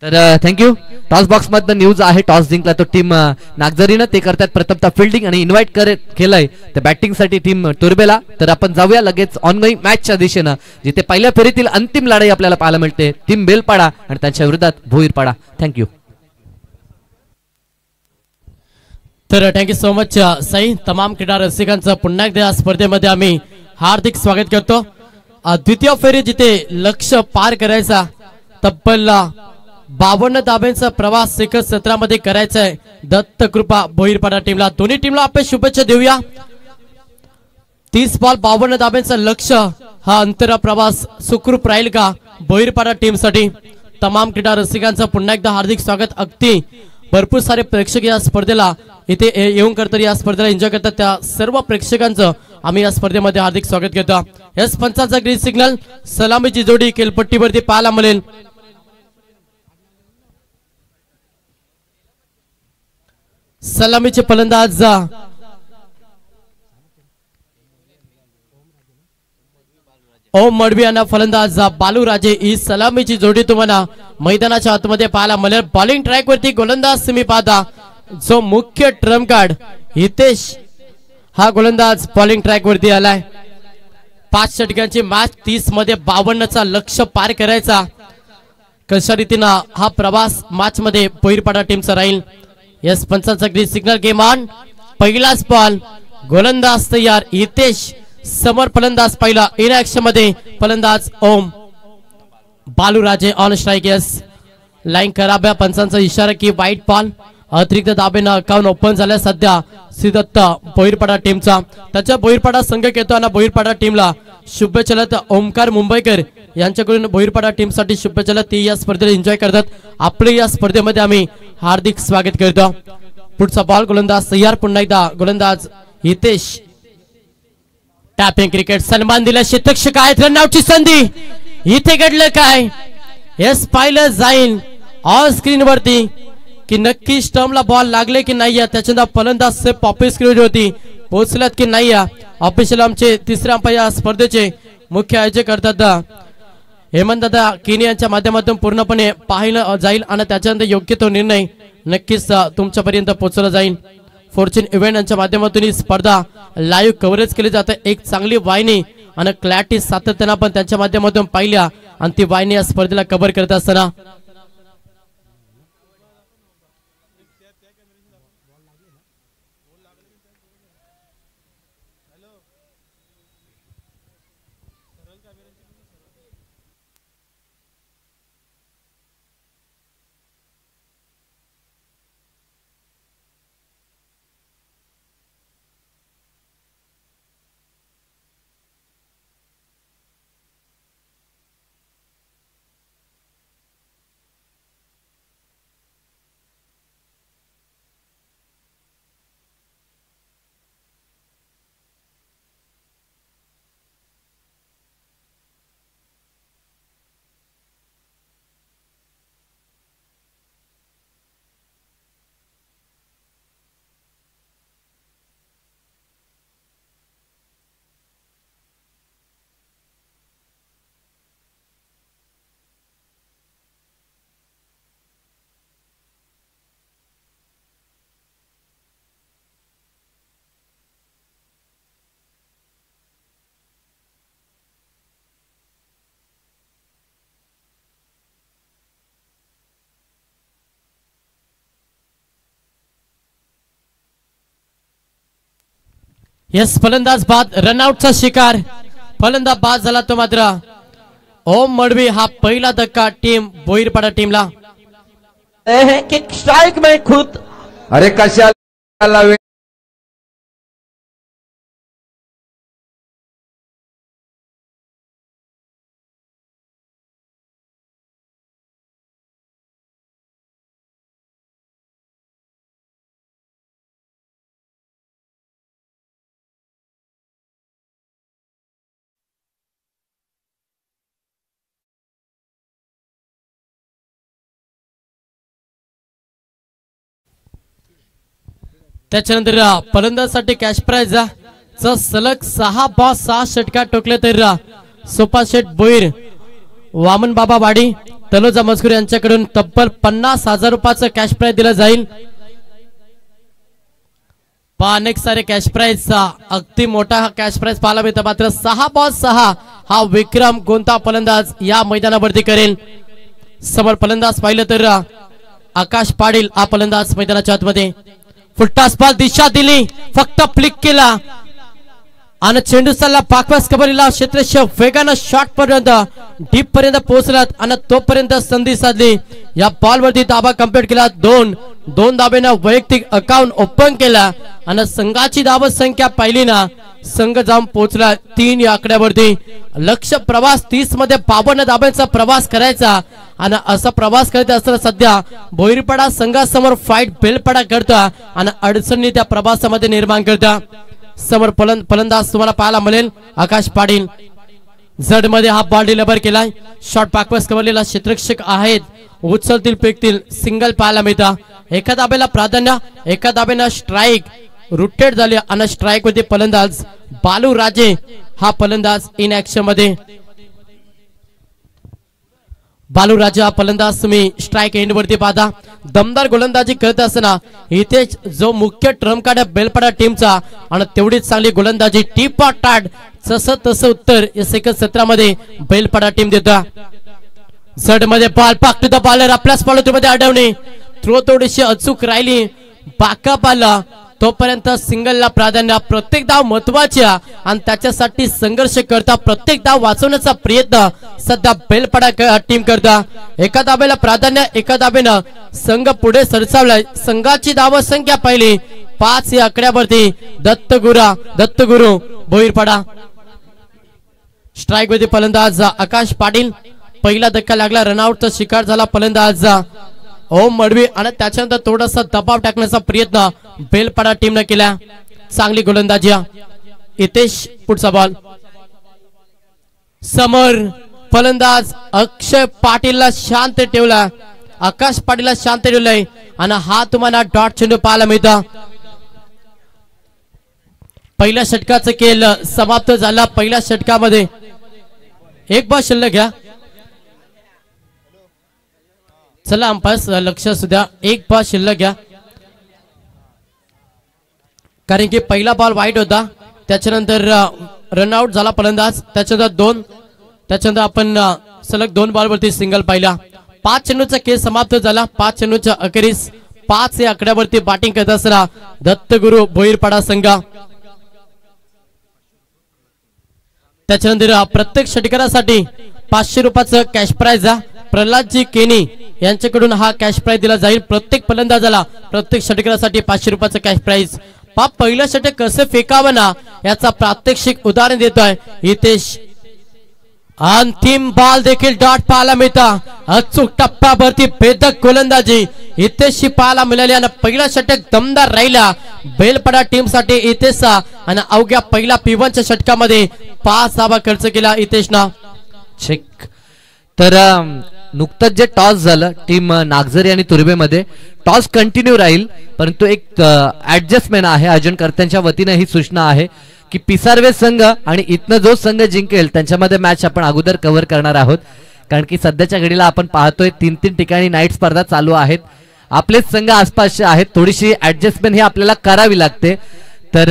तर थँक्यू. टॉस बॉक्स मधनं न्यूज आहे, टॉस जिंकला तो टीम नागझरीनं. ते करतात प्रथमतः फिल्डिंग आणि इन्व्हाइट केलंय त्या बॅटिंग साठी टीम तुर्बेला. तर आपण जाऊया लगेच ऑनगोईंग मॅचच्या दिशेनं, जिथे पहिल्या फेरीतील अंतिम लढाई आपल्याला पाहायला मिळते. टीम बेलपाडा आणि त्यांच्या विरोधात भोईरपाडा. थँक्यू. तर थँक्यू सो मच साई. तमाम क्रीडा रसिकांचं पुन्हा एकदा या स्पर्धेमध्ये आम्ही हार्दिक स्वागत करतो. द्वितीय फेरी जिथे लक्ष पार करायचा, तब्बल 52 धाब्यांचा प्रवास शिखर सत्रामध्ये करायचा आहे. दत्त कृपा भोईरपाडा टीमला, दोन्ही टीमला आपण शुभेच्छा देऊया. 30 बॉल 52 धाब्यांचा लक्ष, हा अंतरा प्रवास सुखरूप राहील का भोईरपाडा टीम साठी? तमाम क्रीडा रसिकांचं पुन्हा एकदा हार्दिक स्वागत. अगदी भरपूर सारे प्रेक्षक या स्पर्धेला इथे येऊन करतात, या स्पर्धेला एन्जॉय करतात. त्या सर्व प्रेक्षकांचं आम्ही या स्पर्धेमध्ये हार्दिक स्वागत करतो. एस पंचांचा ग्रीन सिग्नल, सलामीची जोडी केलपट्टीवरती पाहायला मिळेल. सलामीचे फलंदाज ओम मडवी यांना फलंदाज बालूराजे. ही सलामीची जोडी तुम्हाला मैदानाच्या आतमध्ये पाहायला मिळेल. बॉलिंग ट्रॅक वरती गोलंदाज तुम्ही पाहता, जो मुख्य ट्रम्प कार्ड हितेश, हा गोलंदाज बॉलिंग ट्रॅक वरती आलाय. 5 षटकांची मॅच, 30 मध्ये 52चा लक्ष पार करायचा. कशा रीतीनं हा प्रवास मॅच मध्ये भोईरपाडा टीमचा राहील. यस पंचांचा ग्रीन सिग्नल, गेम ऑन. पहिलाच बॉल, गोलंदाज तयार हितेश, समोर फलंदाज पहिला इन ऍक्शन मध्ये फलंदाज ओम, बालूराजे ऑन स्ट्राइक. यस लाईन खराब आहे, पंचांचा इशारा की वाईट बॉल. अतिरिक्त दाबेनं अकाउंट ओपन झाल्या सध्या सिद्धत्त भोईरपाडा टीमचा. त्याच्या भोईरपाडा संघ घेतो आणि भोईरपाडा टीमला शुभेच्छा. ओमकार मुंबईकर यांच्याकडून भोईरपाडा टीम साठी शुभेच्छा. ती या स्पर्धेला एन्जॉय करतात. आपले या स्पर्धेमध्ये आम्ही हार्दिक स्वागत करतो. पुढचा बॉल, गोलंदाज तयार. पुन्हा एकदा गोलंदाज हितेश. टॅपिंग क्रिकेट, सन्मान दिला क्षेत्ररक्षक आहेत. रनआउटची संधी इथे घडलं काय? येस पाहिलं जाईल ऑन स्क्रीन वरती की नक्की स्टंपला बॉल लागले की नाही. त्याच्यानंतर फलंदाज सेफ ऑफिस स्क्रीन होती, पोहोचल्यात की नाही. ऑफिशियल आमचे तिसरे अंपायर या स्पर्धेचे मुख्य आयोजक करतात हेमंत दादा किनी यांच्या माध्यमातून पूर्णपणे पाहिलं जाईल आणि त्याच्यानंतर योग्य तो निर्णय नक्कीच तुमच्यापर्यंत पोहोचला जाईल. फॉर्च्यून इव्हेंट यांच्या माध्यमातून ही स्पर्धा लाईव्ह कव्हरेज केली जाते. एक चांगली वाहिनी आणि क्लॅरिटी सातत्यानं पण त्यांच्या माध्यमातून पाहिल्या आणि ती वाहिनी या स्पर्धेला कव्हर करत असताना यस फलंदाज बाद रनआउटचा शिकार. फलंदाज बाद झाला तो मात्र ओम मडवी. हा पहिला धक्का टीम भोईरपाडा टीमला. स्ट्राइक में खुद अरे कशाला त्याच्यानंतर फलंदाजासाठी कॅश प्राइज सलग 6 बॉल 6 षटकार टोकले तर सोपा शेठ भोईर, वामन बाबा वाडी, तलोजा मजकूर यांच्याकडून तब्बल 50,000 रुपयाचं कॅश प्राइज दिलं जाईल. अनेक सारे कॅश प्राइज, अगदी मोठा हा कॅश प्राइज पाहायला मिळतं. मात्र 6 बॉल 6 हा विक्रम कोणता फलंदाज या मैदानावरती करेल. समोर फलंदाज पाहिलं तर आकाश पाटील हा फलंदाज मैदानाच्या आतमध्ये. फुलटॉस बॉल दिशा दिली, फक्त फ्लिक केला आणि चेंडू चालला पाकवास कबरीला. क्षेत्ररक्षक वेगानं शॉट पर्यंत डीप पर्यंत पोहोचलात आणि तोपर्यंत संधी साधली. या बॉल वरती दाबा कंप्लीट केला. दोन दाब्यानं वैयक्तिक अकाउंट ओपन केला आणि संघाची धाव संख्या पाहिली ना, संघ जाऊन पोहोचला 3 या आकड्यावरती. लक्ष्य प्रवास 30 मध्ये 52 धाब्यांचा प्रवास करायचा आणि असा प्रवास करत असताना सध्या भोईरपाडा संघासमोर फाईट बेलपाडा करता आणि अडचणी त्या प्रवासामध्ये निर्माण करता. समोर फलंदाज तुम्हाला पाहायला मिळेल आकाश पाटील. जड मध्ये हा बॉल डिलिव्हर केलाय. शॉट पाकवास कवरलेला क्षेत्ररक्षक आहेत. उचलतील फेकतील सिंगल पाहायला मिळता. एका दाब्याला प्राधान्य, एका दाब्यानं स्ट्राईक रुटेड झाले आणि स्ट्राईक मध्ये फलंदाज बालू राजे हा फलंदाज इन ऍक्शन मध्ये. बालू राजे हा फलंदाज तुम्ही स्ट्राईक एंड वरती पाहता. दमदार गोलंदाजी करत असताना इथे जो मुख्य ट्रम्प कार्ड बेलपाडा टीमचा आणि तेवढीच चांगली गोलंदाजी टीप टाट जसं तसं उत्तर या सेकंड सत्रामध्ये बेलपाडा टीम देता. जड मध्ये बॉल पाक टू द बॉलर आपल्याच मध्ये अडवणे. थ्रो थोडीशी अचूक राहिली, बाका पाला तोपर्यंत सिंगलला प्राधान्य. प्रत्येक धाव महत्वाच्या आणि त्याच्यासाठी संघर्ष करता, प्रत्येक धाव वाचवण्याचा प्रयत्न सध्या बेलपाडा टीम करता. एका धाब्याला प्राधान्य, एका धाब्यानं संघ पुढे सरसावलाय. संघाची धाव संख्या पाहिली 5 या आकड्यावरती. दत्तगुरु भोईरपाडा. स्ट्राईक मध्ये फलंदाज आकाश पाटील. पहिला धक्का लागला, रनआउटचा शिकार झाला फलंदाज ओम मडवी आणि त्याच्यानंतर थोडासा दबाव टाकण्याचा प्रयत्न बेलपाडा टीमने केला. चांगली गोलंदाजी. इतेश पुढचा बॉल. समोर फलंदाज अक्षय पाटीलला शांत ठेवला, आकाश पाटीलला शांत ठेवलाय आणि हा तुम्हाला डॉट चेंडू पाहायला मिळतो. पहिल्या षटकाचा खेळ समाप्त झाला. पहिल्या षटकामध्ये एक बॉल शिल्लक घ्या. चला अंपायर्स लक्ष सुद्धा एक बॉल शिल्लक घ्या, कारण की पहिला बॉल वाईट होता. त्याच्यानंतर रनआउट झाला फलंदाज. त्याच्यानंतर 2, त्याच्यानंतर आपण सलग 2 बॉल वरती सिंगल पाहिला. 5 चेंडूचा खेळ समाप्त झाला. 5 चेंडूच्या अखेरीस 5 या आकड्यावरती बॅटिंग करत असताना दत्तगुरु भोईरपाडा संघ. त्याच्यानंतर प्रत्येक षटकारासाठी 500 रुपयाचं कॅश प्राइज प्रल्हादजी केनी यांच्याकडून हा कॅश प्राइज दिला जाईल. प्रत्येक फलंदाजाला प्रत्येक षटकारासाठी 500 रुपयाचं कॅश प्राइज. पहिलं षटक कसं फेकावं ना याचा प्रात्यक्षिक उदाहरण देतोय हितेश. अंतिम बॉल देखील डॉट पाहायला मिळता. अचूक टप्प्यावरती भेदक गोलंदाजी हितेशची पाहायला मिळाली आणि पहिला षटक दमदार राहिला बेलपाडा टीम साठी हितेशचा आणि अवघ्या पहिल्या P1च्या षटकामध्ये 5 धावा खर्च केला हितेशना. चेक. तर नुकतंच जे टॉस झालं टीम नागझरी आणि तुर्बेमध्ये, टॉस कंटिन्यू राहील परंतु एक ऍडजस्टमेंट आहे आयोजनकर्त्यांच्या वतीने. ही सूचना आहे की पिसारवे संघ आणि इथनं जो संघ जिंकेल त्यांच्यामध्ये मॅच आपण अगोदर कव्हर करणार आहोत, कारण की सध्याच्या घडीला आपण पाहतोय 3 ठिकाणी नाईट स्पर्धा चालू आहेत. आपलेच संघ आसपासचे आहेत. थोडीशी ऍडजस्टमेंट ही आपल्याला करावी लागते. तर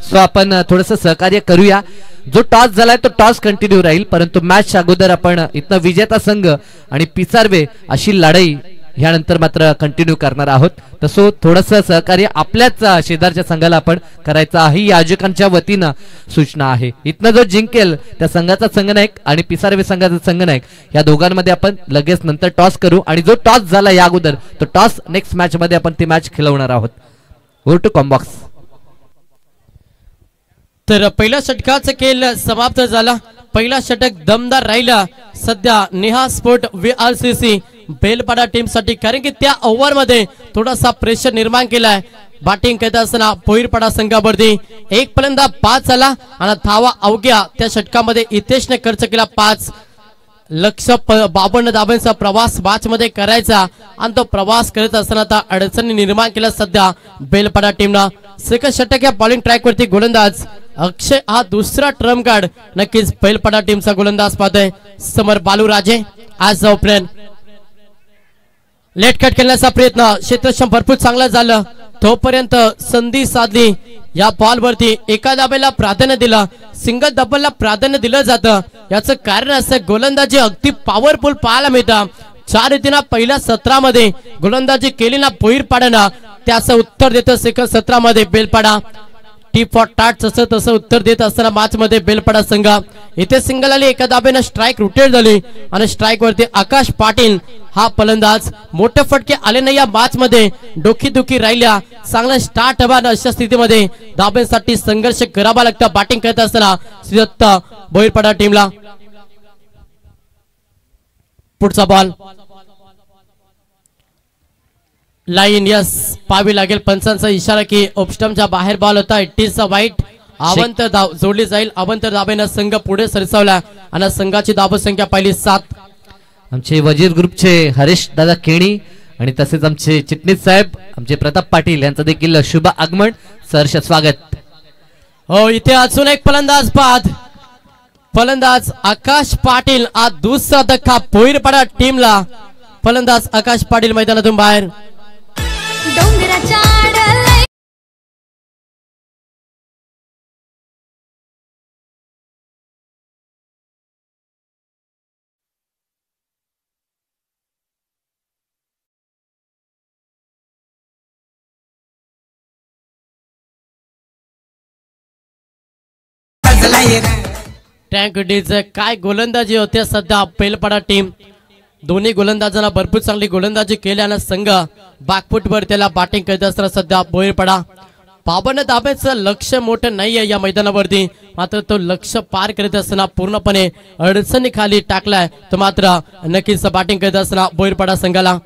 सो आपण थोडंसं सहकार्य करूया. जो टॉस झालाय तो टॉस कंटिन्यू राहील, परंतु मॅच अगोदर आपण इथनं विजेता संघ आणि पिसारवे अशी लढाई ह्यानंतर मात्र कंटिन्यू करणार आहोत. तसं थोडंसं सहकार्य आपल्याच शेजारच्या संघाला आपण करायचं आहे, या आयोजकांच्या वतीनं सूचना आहे. इथनं जो जिंकेल त्या संघाचा संघनायक आणि पिसारवे संघाचा संघनायक या दोघांमध्ये आपण लगेच नंतर टॉस करू आणि जो टॉस झाला या अगोदर तो टॉस नेक्स्ट मॅच मध्ये आपण ती मॅच खेळवणार आहोत. Go to combox. तर पहिल्या षटकाचा खेळ समाप्त झाला. पहिला षटक दमदार राहिला सध्या Neha sport VRCC Belpada team साठी, कारण की त्या ओव्हर मध्ये थोडासा प्रेशर निर्माण केलाय. बॅटिंग करत असताना भोईरपाडा संघावरती एक फलंदाज 5 आला आणि धावा अवघ्या त्या षटकामध्ये इथेशने खर्च केला 5. लक्ष 52 धावांचा प्रवास मॅच मध्ये करायचा आणि तो प्रवास करत असताना आता अडचणी निर्माण केला सध्या बेलपाडा टीमनं. सेकंड षटक या बॉलिंग ट्रॅक वरती गोलंदाज अक्षय हा दुसरा ट्रम्प कार्ड नक्कीच बेलपाडा टीमचा गोलंदाज पाहतोय. समोर बालूराजे आज ओपनर. लेट कट खेळण्याचा प्रयत्न क्षेत्रक्षम भरपूर चांगला झालं, तोपर्यंत संधी साधली. या बॉल वरती एका धाब्याला प्राधान्य दिलं, सिंगल डबलला प्राधान्य दिलं जातं. याचं कारण असं गोलंदाजी अगदी पॉवरफुल पाहायला मिळतं. 4 रीतीनं पहिल्या सत्रामध्ये गोलंदाजी केली ना भोईरपाड्यानं, त्याचं उत्तर देतं सेकंड सत्रामध्ये बेलपाडा. टी फॉर टाट तसं उत्तर देत असताना मॅच मध्ये बेलपाडा संघ इथे सिंगल आली, एका दाब्याने स्ट्राईक रोटेट झाली आणि स्ट्राईक वरती आकाश पाटील हा फलंदाज. मोठे फटके आले नाही या मॅच मध्ये, डोकीदुखी राहिल्या. चांगला स्टार्ट हवा, अशा स्थितीमध्ये धाब्यांसाठी संघर्ष करावा लागतं बॅटिंग करत असताना श्रीदत्त भोईरपाडा टीमला. पुढचा बॉल लाईन यस पाहावी लागेल. पंचांचा इशारा की ऑफस्टमच्या बाहेर बॉल होता. 18चा वाईट. अवंतर धाव जोडली जाईल. अवंतर धाब्यानं संघ पुढे सरसावला आणि संघाची धावसंख्या पाहिली 7. आमचे वजीर ग्रुपचे हरीश दादा केणी आणि तसेच आमचे चिटणीस साहेब आमचे प्रताप पाटील यांचं देखील शुभ आगमन, सहर्ष स्वागत. हो, इथे अजून एक फलंदाज बाद. फलंदाज आकाश पाटील हा दुसरा धक्का भोईरपाडा टीमला. फलंदाज आकाश पाटील मैदानातून बाहेर. डोंगराच्या टँक डीचे काय गोलंदाजी होते सध्या बेलपाडा टीम. दोन्ही गोलंदाजांना भरपूर चांगली गोलंदाजी केल्यानं संघ बॅकफुटवर त्याला बॅटिंग करत असताना सध्या भोईरपाडा. 52 धाब्याचं लक्ष मोठं नाहीये या मैदानावरती, मात्र तो लक्ष पार करत असताना पूर्णपणे अडचणी खाली टाकलाय. तो मात्र नक्कीच बॅटिंग करत असताना भोईरपाडा संघाला.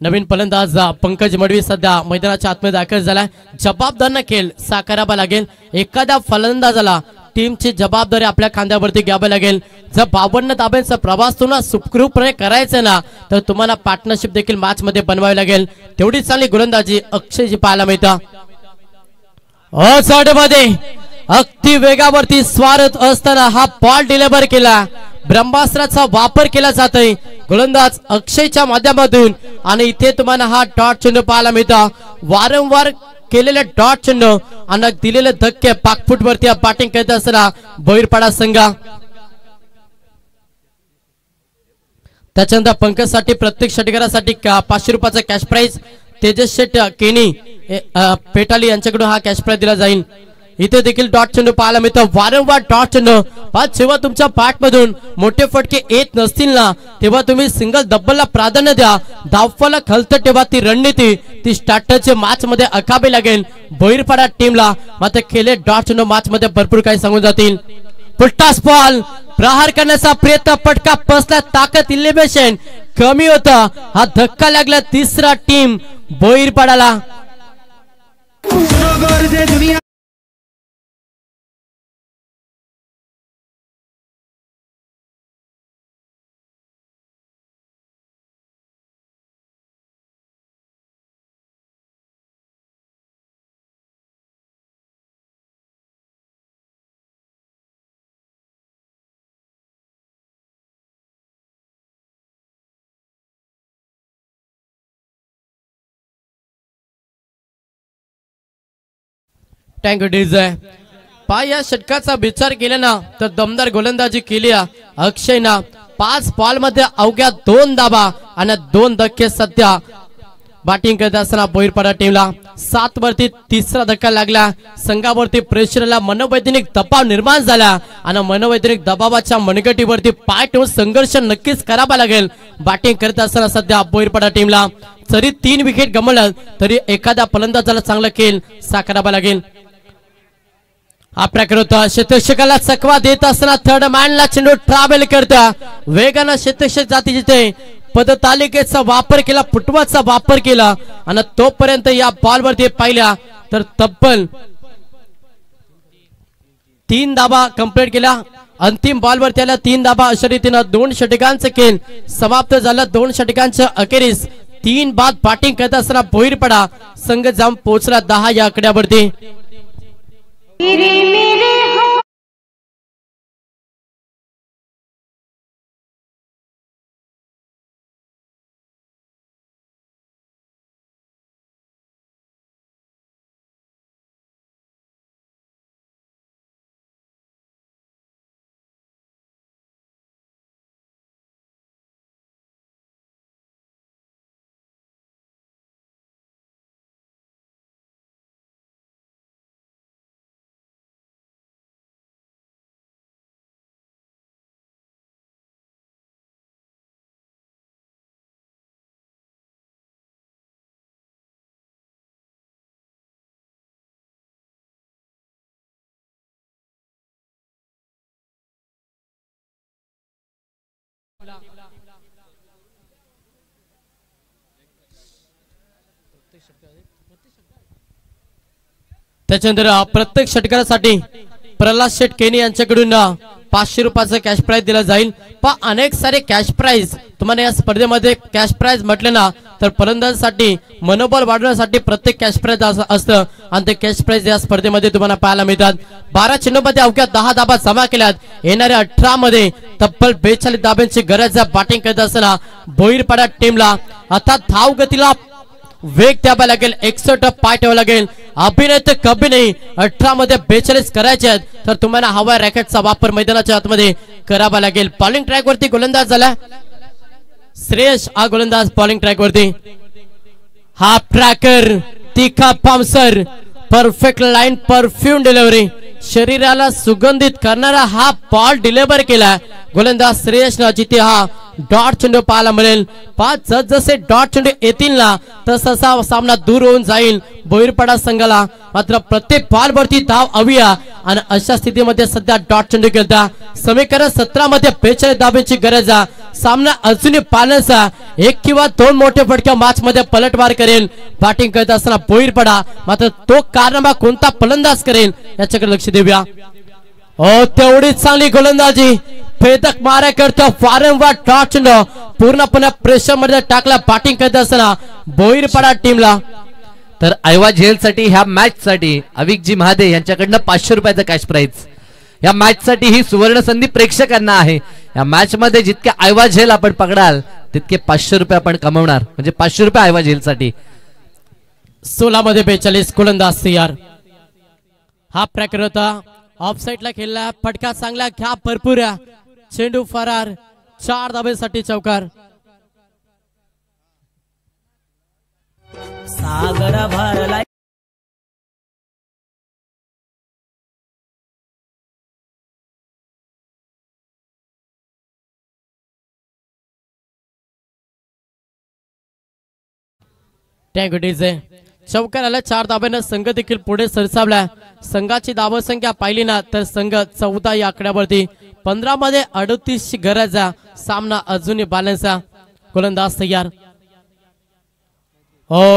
नवीन फलंदाज पंकज मडवी सध्या मैदानाच्या आतमध्ये दाखल झालाय. जबाबदार खेळ साकारावा लागेल. एखाद्या फलंदाजाला टीमची जबाबदारी आपल्या खांद्यावरती घ्यावी लागेल. जर 52 धाब्यांचा प्रवास तुम्हाला सुखरूपपणे करायचा ना, तर तुम्हाला पार्टनरशिप देखील मॅच मध्ये बनवावी लागेल. तेवढी चांगली गोलंदाजी अक्षयची पाहायला मिळतं. मध्ये अगदी वेगावरती स्वारत असताना हा बॉल डिलिव्हर केला. ब्रह्मास्त्राचा वापर केला जातोय गोलंदाज अक्षयच्या माध्यमातून आणि इथे तुम्हाला हा डॉट चेंडू पाहायला मिळतं. वारंवार केलेले डॉट चेंडू आणि दिलेले धक्के पाकफुट वरती बॅटिंग करत असताना भोईरपाडा संघ. त्याच्यानंतर पंकजसाठी प्रत्येक षटकारासाठी 500 रुपयाचा कॅश प्राइज तेजस शेट केनी पेटाली यांच्याकडून हा कॅश प्राइज दिला जाईल. इथे देखील डॉट चेंडू पाहायला मिळतं. वारंवार डॉट चेंडू. जेव्हा तुमच्या बॅट मधून मोठे फटके येत नसतील ना, तेव्हा तुम्ही सिंगल डबलला प्राधान्य द्या. धावफलक हलतं तेव्हा ती रणनीती ती स्टार्टरचे मॅच मध्ये आखावी लागेल भोईरपाडा टीमला. मात्र खेळले डॉट चेंडू मॅच मध्ये भरपूर काही सांगून जातील. पुलटास बॉल प्रहार करण्याचा प्रयत्न, पटका बसला, ताकद इलिमिनेशन कमी होता. हा धक्का लागला तिसरा टीम भोईरपाडाला. टँक डीजे या षटकाचा विचार केला ना, तर दमदार गोलंदाजी केली अक्षयना. 5 बॉल मध्ये अवघ्या 2 धाबा आणि 2 धक्के सध्या बॅटिंग करत असताना बोईरपाडा टीमला 7 वरती तिसरा धक्का लागला. संघावरती प्रेशरला मनोवैज्ञानिक दबाव निर्माण झाला आणि मनोवैज्ञानिक दबावाच्या मनगटीवरती पाय ठेवून संघर्ष नक्कीच करावा लागेल. बॅटिंग करत असताना सध्या बोईरपाडा टीमला जरी 3 विकेट गमावलं तरी एखाद्या फलंदाजाला चांगला खेळ साकारावा लागेल. हा प्रकार होता. क्षेत्ररक्षकाला चकवा देत असताना थर्ड मॅनला चेंडू ट्रॅव्हल करता वेगानं क्षेत्ररक्षक जाती जिथे पदतालिकेचा वापर केला, फुटवाचा वापर केला आणि तोपर्यंत या बॉलवरती पाहिल्या तर तब्बल 3 धाबा कंप्लीट केला. अंतिम बॉलवरती आल्या 3 धाबा. अशा रीतीनं 2 षटकांचं खेळ समाप्त झालं. 2 षटकांच्या अखेरीस 3 बाद बॅटिंग करत असताना बोईरपाडा संघ जाऊन पोहोचला 10 या आकड्यावरती. त्याच्यानंतर प्रत्येक षटकारासाठी प्रल्हाद शेठ केनी यांच्याकडून 500 रुपयाचं कॅश प्राइज दिला जाईल. पण अनेक सारे कॅश प्राइज तुम्हाला या स्पर्धेमध्ये कॅश प्राइज म्हटलं ना तर फलंदाजासाठी मनोबल वाढवण्यासाठी प्रत्येक कॅश प्राइज असतं आणि ते कॅश प्राइज या स्पर्धेमध्ये तुम्हाला पाहायला मिळतात. 12 चेंडूमध्ये अवघ्या 10 धाबा जमा केल्यात. येणाऱ्या 18 मध्ये तब्बल 42 धाब्यांची गरज बॅटिंग करत असताना बोईरपाडा टीमला आता धाव गतीला वेग द्यावा लागेल. 61 पाय ठेवावा लागेल. अभिनय तर कभी नाही. 18 मध्ये 42 करायचे आहेत तर तुम्हाला हवा रॅकेटचा वापर मैदानाच्या आतमध्ये करावा लागेल. बॉलिंग ट्रॅक वरती गोलंदाज झाला श्रेयश. हा गोलंदाज बॉलिंग ट्रॅक वरती. हा ट्रॅकर तिखा पामसर परफेक्ट लाईन परफ्यूम डिलिव्हरी शरीराला सुगंधित करणारा हा बॉल डिलिव्हर केला गोलंदाज श्रेयसनं जिथे हा डॉट चेंडू पाहायला मिळेल. 5 जसे डॉट चेंडू येतील ना तसा सामना दूर होऊन जाईल बोईरपाडा संघाला. मात्र प्रत्येक बॉल वरती धाव हवी आणि अशा स्थितीमध्ये सध्या डॉट चेंडू खेळता. समीकरण 17 मध्ये 42 धाब्यांची गरज. सामना अजूनही पाहण्याचा 1 किंवा 2 मोठे फटके मॅच मध्ये पलटवार करेल बॅटिंग करत असताना बोईरपाडा. मात्र तो कारनामा कोणता फलंदाज करेल याच्याकडे लक्ष देऊया. तेवढीच चांगली गोलंदाजी भेदक मारा करतो. वारंवार डॉट चेंडू पूर्णपणे प्रेशर मध्ये टाकला बॅटिंग करत असताना बोईरपाडा टीमला. तर ऐवा झेल साठी ह्या मॅच साठी अविकजी महादे यांच्याकडनं 500 रुपयाचं कॅश प्राइज. या मॅच साठी ही सुवर्ण संधी प्रेक्षकांना आहे. या मॅच मध्ये जितके ऐवा झेल आपण पकडाल तितके 500 रुपये आपण कमवणार. म्हणजे 500 रुपये ऐवा झेल साठी. 16 मध्ये 42 गोलंदाज तयार. हा प्रकार होता. ऑफ साइडला खेळला फटका चांगला घ्या भरपूर चेंडू फरार. 4 धाब्यासाठी चौकार. सागरा भरला चौकार आला. 4 धाब्यानं संघ देखील पुढे सरसावला. संघाची धावसंख्या पाहिली ना तर संघ 14 या आकड्यावरती. 15 मध्ये 38 ची गरज. सामना अजूनही बॅलन्स. गोलंदाज तयार.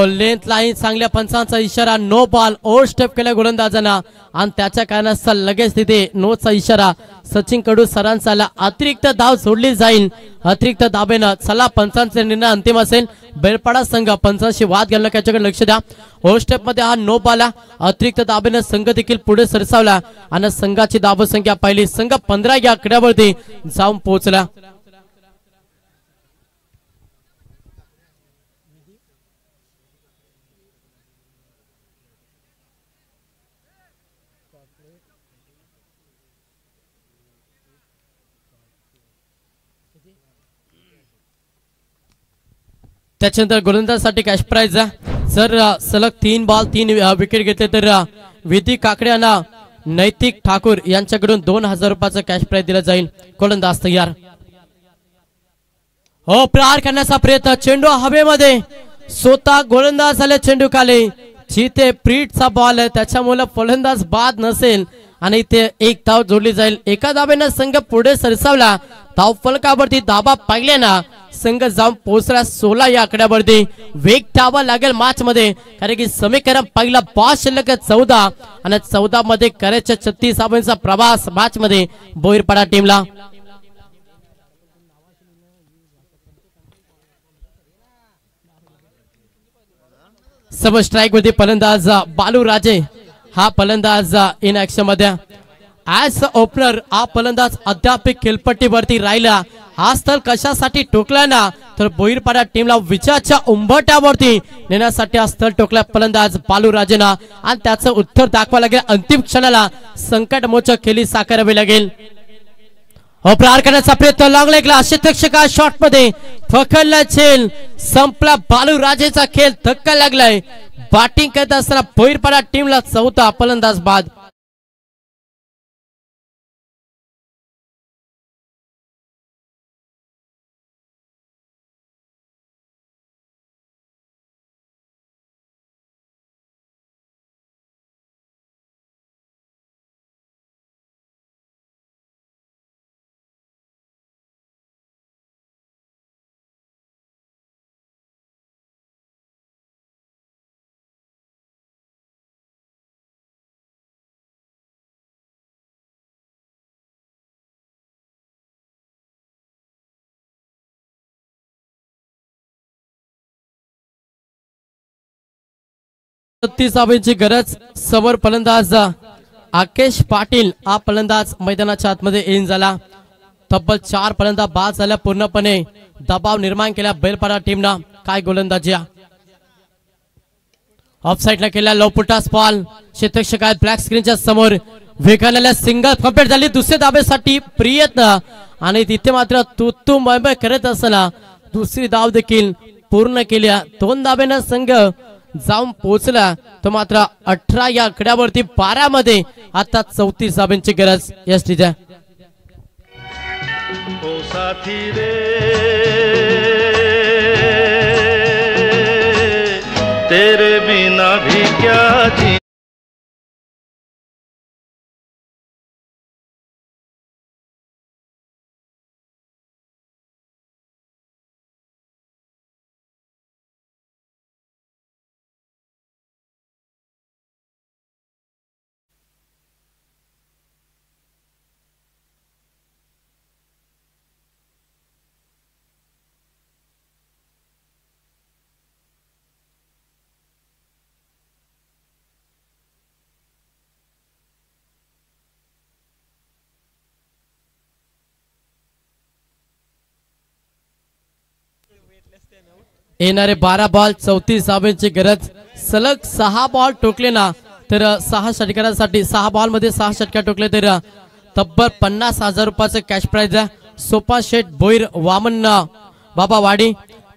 लेंथ लाईन चांगल्या पंचांचा इशारा. नो बॉल ओव्हर स्टेप केला गोलंदाजांना आणि त्याच्या कारणास्तव लगेच तिथे नोचा इशारा सचिन कडू सरांचा आला. अतिरिक्त धाव सोडली जाईल. अतिरिक्त धाबेनं चला पंचांचा निर्णय अंतिम असेल. बेलपाडा संघ पंचांशी वाद घालणं याच्याकडे लक्ष द्या. ओव्हर स्टेप मध्ये हा नो बॉल. अतिरिक्त धाबेनं संघ देखील पुढे सरसावला आणि संघाची धावसंख्या पाहिली. संघ 15 या आकड्यावरती जाऊन पोहोचला. त्याच्यानंतर गोलंदाजासाठी कॅश प्राइज जर सलग 3 बॉल 3 विकेट घेतले तर विधी काकडे यांना नैतिक ठाकूर यांच्याकडून 2000 रुपयाचा कॅश प्राइज दिला जाईल. गोलंदाज तयार. हो प्रहार करण्याचा प्रयत्न, चेंडू हवेमध्ये, स्वतः गोलंदाज आले चेंडू खाली, जिथे प्रीटचा बॉल आहे त्याच्यामुळे फलंदाज बाद नसेल आणि इथे एक धाव जोडली जाईल. एका धावेनं संघ पुढे सरसावला. धाव फलकावरती दाबा पाहिल्याना संघ जाऊन पोहोचला 16 या आकड्यावरती. वेग ठेवावा लागेल मॅच मध्ये, कारण की समीकरण पहिला बॉल शिल्लक 14 आणि 14 मध्ये करायच्या 36 धावांचा प्रवास मॅच मध्ये बोईरपाडा टीमला. सब स्ट्राइक वरती फलंदाज बालू राजे हा फलंदाज इन ऍक्शन मध्ये. ऍज ओपनर हा फलंदाज अद्याप खेळपट्टीवरती राहिला. हा स्थळ कशासाठी टोकला ना तर बोईरपाडा टीमला विजयाच्या उंबरठ्यावरती नेण्यासाठी हा स्थळ टोकला फलंदाज बालू राजेना आणि त्याचं उत्तर दाखवा लागेल. अंतिम क्षणाला संकटमोचक खेळी साकारावी लागेल. हो प्रहार करण्याचा प्रयत्न, लॉंग लेगला क्षेत्ररक्षका शॉट मध्ये पकडला, खेळ संपला. बालू राजेचा खेळ धक्का लागलाय. बॅटिंग करत असताना बोईरपाडा टीमला 4था फलंदाज बाद. धावांची गरज. समोर फलंदाज आकेश पाटील हा फलंदाज मैदानाच्या आतमध्ये इन झाला. तब्बल 4 फलंदाज बाद झाल्या. पूर्णपणे दबाव निर्माण केला बैलपाडा टीमना. काय गोलंदाजी, ऑफ साइडला केला लोपुटास बॉल. क्षेत्ररक्षक ब्लॅक स्क्रीनच्या समोर वेगाला सिंगल कंप्लीट झाली. दुसऱ्या धावेसाठी प्रयत्न आणि तिथे मात्र तू मुंबई करत असताना दुसरी धाव देखील पूर्ण केल्या. 2 धावेनं संघ जाऊन पोहोचला. तो मात्र 18 या आकड्यावरती 12 मध्ये आता 34 धावांची गरज एसटीच्या. ओ साथी रे तेरे बिना भी क्या जी. येणारे 12 बॉल 34 धावांची गरज. सलग 6 बॉल टोकले ना तर 6 षटकारांसाठी 6 बॉल मध्ये 6 षटकार टोकले तर तब्बल 50,000 रुपयाचं कॅश प्राइज. सोपा शेठ बोईर वामन बाबा वाडी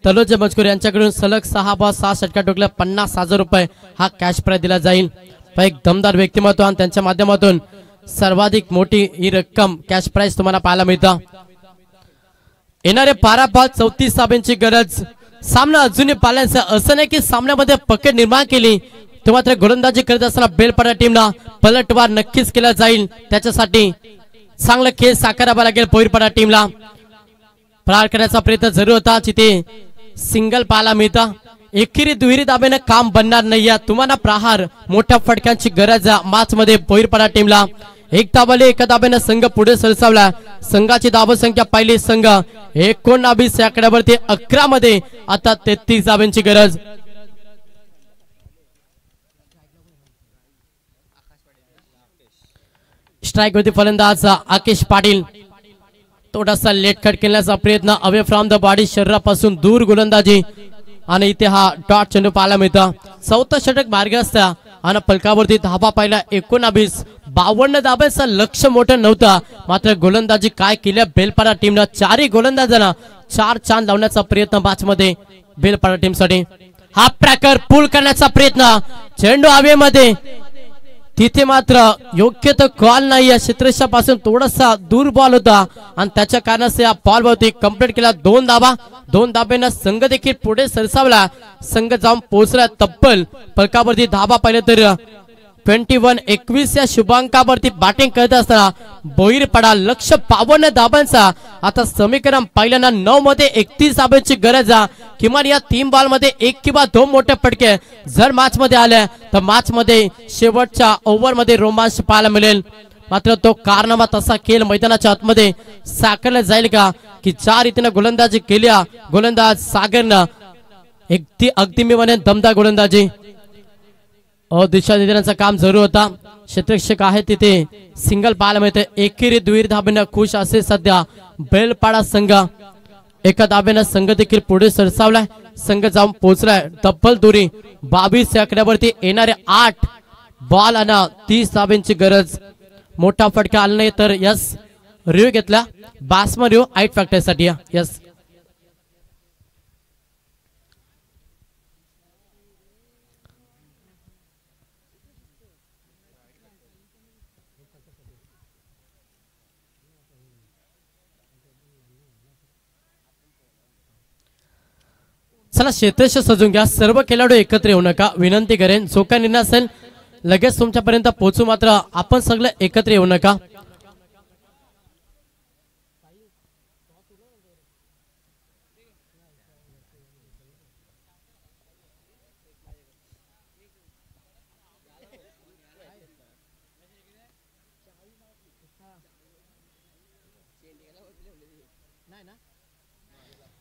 तलोज मजकूर यांच्याकडून सलग 6 बॉल 6 षटकार टोकले 50,000 रुपये हा कॅश प्राइज दिला जाईल. एक दमदार व्यक्तिमत्व आणि त्यांच्या माध्यमातून सर्वाधिक मोठी ही रक्कम कॅश प्राइज तुम्हाला पाहायला मिळतं. येणारे 12 बॉल 34 धावांची गरज. सामना अजूनही पाहायचं असं नाही की सामन्यामध्ये पकड निर्माण केली तो मात्र गोलंदाजी करत असताना बेलपाडा टीमला पलटवार नक्कीच केला जाईल. त्याच्यासाठी चांगला खेळ साकारावा लागेल बोईरपाडा टीमला. प्रहार करण्याचा प्रयत्न जरूर होता, जिथे सिंगल पाहायला मिळता. एकेरी दुहेरी दाब्याने काम बनणार नाही. तुम्हाला प्रहार मोठ्या फटक्यांची गरज मॅच मध्ये बोईरपाडा टीमला. एक धावाले एका धाब्याने संघ पुढे सरसावला. संघाची धाव संख्या पाहिली संघ 19 या आकड्यावरती 11 मध्ये आता 33 धावांची गरज. स्ट्राइक वरती फलंदाज आकेश पाटील. थोडासा लेट कट केल्याचा प्रयत्न अवे फ्रॉम द बॉडी, शरीरापासून दूर गोलंदाजी आणि इथे हा डॉट चेंडू पाहायला मिळतं. 4थं षटक मार्ग असता आणि फलकावरती धावा पाहिला 19 52 धाब्यांचं लक्ष मोठं नव्हतं, मात्र गोलंदाजी काय केल्या बेलपाडा टीमनं. चारही गोलंदाजांना 4 चांद लावण्याचा प्रयत्न मॅच मध्ये बेलपाडा टीमसाठी. हा ट्रॅकर पुल करण्याचा प्रयत्न, चेंडू हवेमध्ये, तिथे मात्र योग्य तो कॉल नाही. या क्षेत्रक्षापासून थोडासा दूर बॉल होता आणि त्याच्या कारणाने या बॉल वरती कंप्लीट केला. 2 धाबा, 2 धाब्यांना संघ देखील पुढे सरसावला. संघ जाऊन पोहोचला तब्बल फलकावरती धाबा पाहिलं तर 21-21 या शुभांकावरती बॅटिंग करत असताना बोईरपाडा लक्ष 52 धाबांचा. आता समीकरण पाहिल्याना 9 मध्ये 31 धाब्यांची गरज आहे. किमान या 3 बॉल मध्ये 1 किंवा 2 मोठे फटके जर मॅच मध्ये आले तर मॅच मध्ये शेवटच्या ओव्हर मध्ये रोमांच पाहायला मिळेल. मात्र तो कारनामा तसा खेळ मैदानाच्या आतमध्ये साकारला जाईल का, की ज्या रीतीने गोलंदाजी केल्या गोलंदाज सागरनं, अगदी मी म्हणेन दमदार गोलंदाजी. दिशा देण्याचं काम जरूर होता. क्षेत्ररक्षक आहे तिथे सिंगल पाहायला मिळते. एकेरी दुहेरी धाब्यानं खुश असे सध्या बेलपाडा संघ. एका धाब्यानं संघ देखील पुढे सरसावलाय. संघ जाऊन पोहोचलाय तब्बल दुरी 22 या आकड्यावरती. येणारे 8 बॉल आणि 30 धाब्यांची गरज. मोठा फटका आला नाही तर यस रिव्ह्यू घेतला. बासमा रिव्ह्यू 8 फॅक्टरसाठी. यस चला क्षेत्रश सजून घ्या. सर्व खेळाडू एकत्र येऊ नका विनंती करेन. जो काय निर्णय असेल लगेच तुमच्यापर्यंत पोहोचू, मात्र आपण सगळे एकत्र येऊ नका.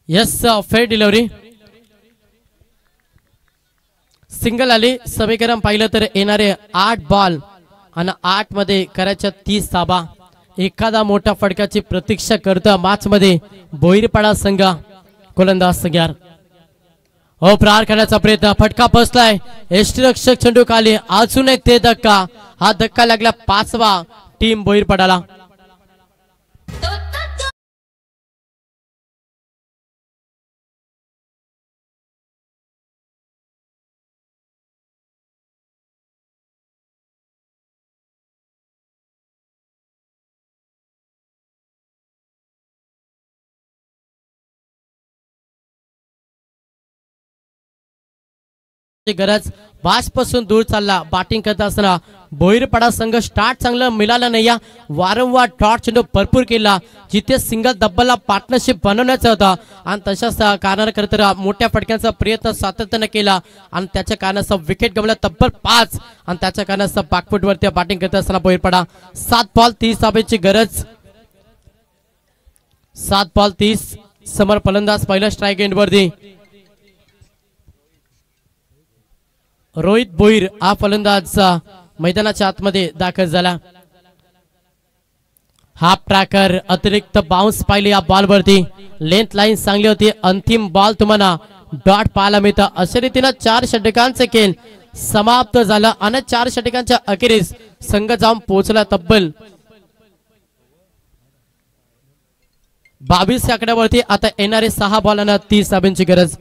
Yes fair delivery. सिंगल आली. समीकरण पाहिलं तर येणारे 8 बॉल आणि 8 मध्ये करायच्या 30 धाबा. एखादा मोठा फटक्याची प्रतीक्षा करता मॅच मध्ये बोईरपाडा संघ. गोलंदाज तयार. प्रहार करण्याचा प्रयत्न, फटका बसलाय. यष्टीरक्षक चेंडू खाली. अजून एक ते धक्का. हा धक्का लागला 5वा टीम बोईरपाडाला. गरज बासपासून दूर चालला. बॅटिंग करत असताना बोईरपाडा संघ स्टार्ट चांगलं मिळालं नाही. वारंवार डॉट चेंडू भरपूर केला. जिथे सिंगल डब्बलला पार्टनरशिप बनवण्याचा होता आणि तशाच कारणाकरता मोठ्या फटक्यांचा प्रयत्न सातत्याने केला आणि त्याच्या कारणाचा विकेट गमला तब्बल 5 आणि त्याच्या कारणाचा बॅकफूट वरती बॅटिंग करत असताना बोईरपाडा 7 बॉल 30 धाब्यांची गरज. 7 बॉल 30. समोर फलंदाज पहिला स्ट्राईक एंड वरती. रोहित बोईर हा फलंदाज मैदानाच्या आतमध्ये दाखल झाला. हाफ ट्रॅकर अतिरिक्त बाउन्स पाहिले या बॉल वरती. लेंथ लाईन चांगली होती. अंतिम बॉल तुम्हाला डॉट पाहायला मिळतं. अशा रीतीने 4 षटकांचे खेळ समाप्त झाला आणि 4 षटकांच्या अखेरीस संघ जाऊन पोहोचला तब्बल 22 आकड्यावरती. आता येणारे 6 बॉल आणि 30 धाब्यांची गरज.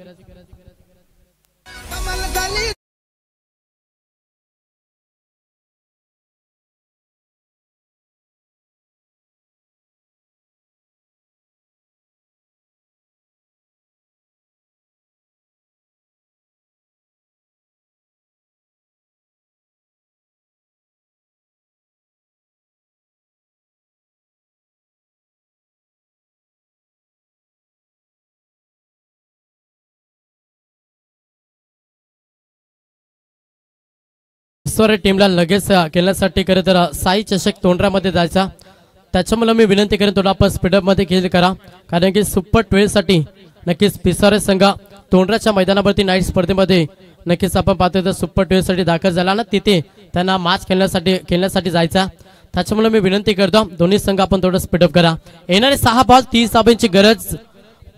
टीमला लगेच खेळण्यासाठी खरं तर साई चषक तोंडरामध्ये जायचा. त्याच्यामुळे मी विनंती करेन थोडा आपण स्पीडअप मध्ये खेळ करा, कारण की सुपर 12 साठी नक्कीच पिसारे संघ तोंडराच्या मैदानावरती नाईट स्पर्धेमध्ये नक्कीच आपण पाहतोय तर सुपर 12 साठी दाखल झाला ना, तिथे त्यांना मॅच खेळण्यासाठी जायचा. त्याच्यामुळे मी विनंती करतो दोन्ही संघ आपण थोडं स्पीडअप करा. येणारे 6 बॉल 30 धाब्यांची गरज.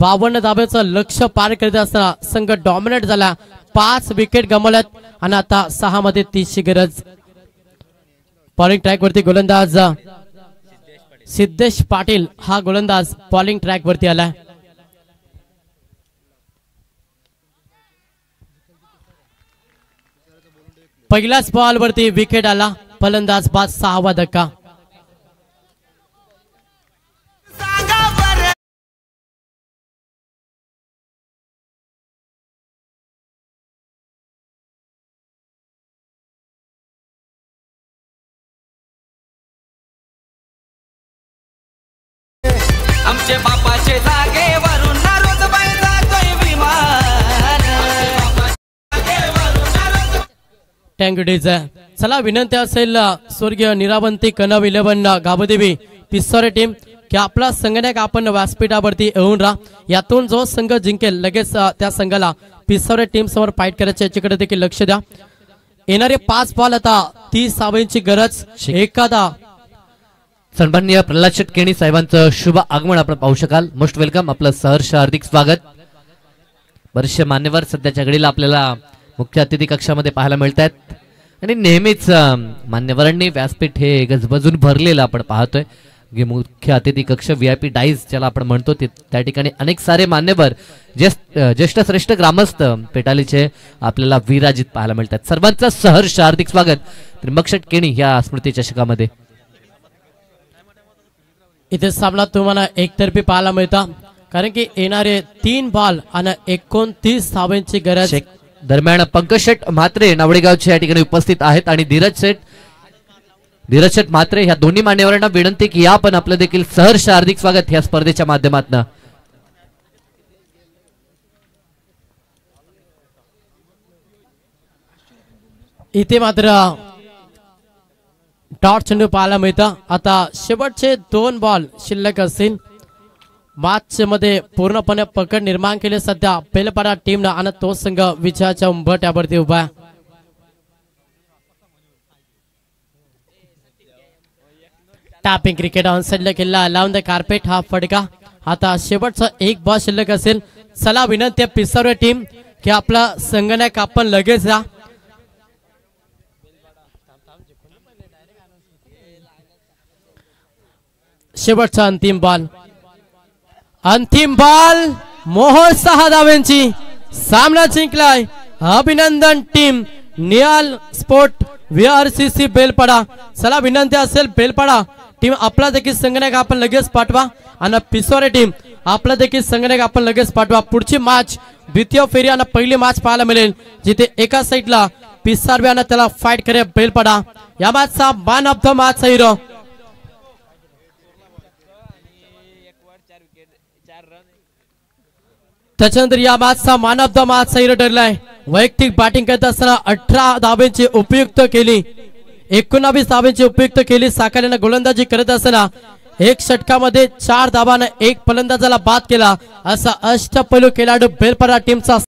52 धाब्याचं लक्ष्य पार करत असताना संघ डॉमिनेट झाला. 5 विकेट गमावल्यात आणि आता 6 मध्ये 30 ची गरज. बॉलिंग ट्रॅक वरती गोलंदाज सिद्धेश पाटील हा गोलंदाज बॉलिंग ट्रॅक वरती आलाय. पहिल्याच बॉल वरती विकेट आला. फलंदाज बाद 6वा धक्का. आमचे बापाचे जागेवरून रोज बाई जातोय विमान. टँगडीज चला विनंती असेल स्वर्गीय निरावंती कनव 11 गावदेवी पिसोरे टीम की आपला संगणक आपण व्यासपीठावरती येऊन राहा. यातून जो संघ जिंकेल लगेच त्या संघाला पिसोरे टीम समोर फाईट करायची याच्याकडे देखील लक्ष द्या. येणारे 5 बॉल आता 30 धावांची गरज. एखादा सन्माननीय प्रल्हाद शेटकेणी साहेबांचं शुभ आगमन आपण पाहू शकाल. मोस्ट वेलकम, आपलं सहर्ष हार्दिक स्वागत. बरेचसे मान्यवर सध्याच्या घडीला आपल्याला मुख्य अतिथी कक्षामध्ये पाहायला मिळत आहेत आणि नेहमीच मान्यवरांनी व्यासपीठ हे गजबजून भरलेलं आपण पाहतोय. मुख्य अतिथी कक्ष VIP डाईज ज्याला आपण म्हणतो त्या ठिकाणी अनेक सारे मान्यवर ज्येष्ठ श्रेष्ठ ग्रामस्थ पेटालीचे आपल्याला विराजित पाहायला मिळतात. सर्वांचं सहर्ष हार्दिक स्वागत त्रिंबक शेटकेणी या स्मृती चषकामध्ये. इथे सामना तुम्हाला एकतर्फी पाहायला मिळता कारण की येणारे 3 बॉल आणि 29 धावांची गरज. दरम्यान पंकज शेट म्हात्रे नावडेगावचे या ठिकाणी उपस्थित आहेत आणि धीरज शेट म्हात्रे ह्या दोन्ही मान्यवरांना विनंती की या पण आपलं देखील सहर्ष हार्दिक स्वागत या स्पर्धेच्या माध्यमातून. इथे मात्र डॉट चेंडू पाहायला मिळतं. आता शेवटचे 2 बॉल शिल्लक असतील. मॅच मध्ये पूर्णपणे पकड निर्माण केले सध्या बेलपाडा टीमनं आणि तो संघ विजयाच्या उंबरठ्यावरती उभा आहे. टॅपिंग क्रिकेट ऑनसाइडला केला लावून द कार्पेट हा फटका. आता शेवटचा 1 बॉल शिल्लक असेल. चला विनंती पिसोरे टीम की आपला संगणक आपण लगेच जा. शेवटचा अंतिम बॉल मोहोळ 6 धावांची सामना जिंकलाय. अभिनंदन टीम निहाल स्पोर्ट VRCC बेलपाडा. चला विनंती असेल बेलपाडा टीम आपला देखील संगणक आपण लगेच पाठवा आणि पिसोरे टीम आपला देखील संगणक आपण लगेच पाठवा. पुढची मॅच द्वितीय फेरी आणि पहिली मॅच पाहायला मिळेल जिथे एका साईडला पिसारव्यानं त्याला फाईट करे बेलपाडा. या मॅचचा मॅन ऑफ द मॅच हिरो. त्याच्यानंतर या मॅचचा मॅन ऑफ द मॅच हिरो ठरलाय. वैयक्तिक बॅटिंग करत असताना 18 धावांची उपयुक्त केली, 19 धावांची उपयुक्त केली. साकारल्यानं गोलंदाजी करत असताना 1 षटकामध्ये 4 धावांना 1 फलंदाजाला बाद केला. असा अष्टपैलू खेळाडू बेलपाडा टीमचा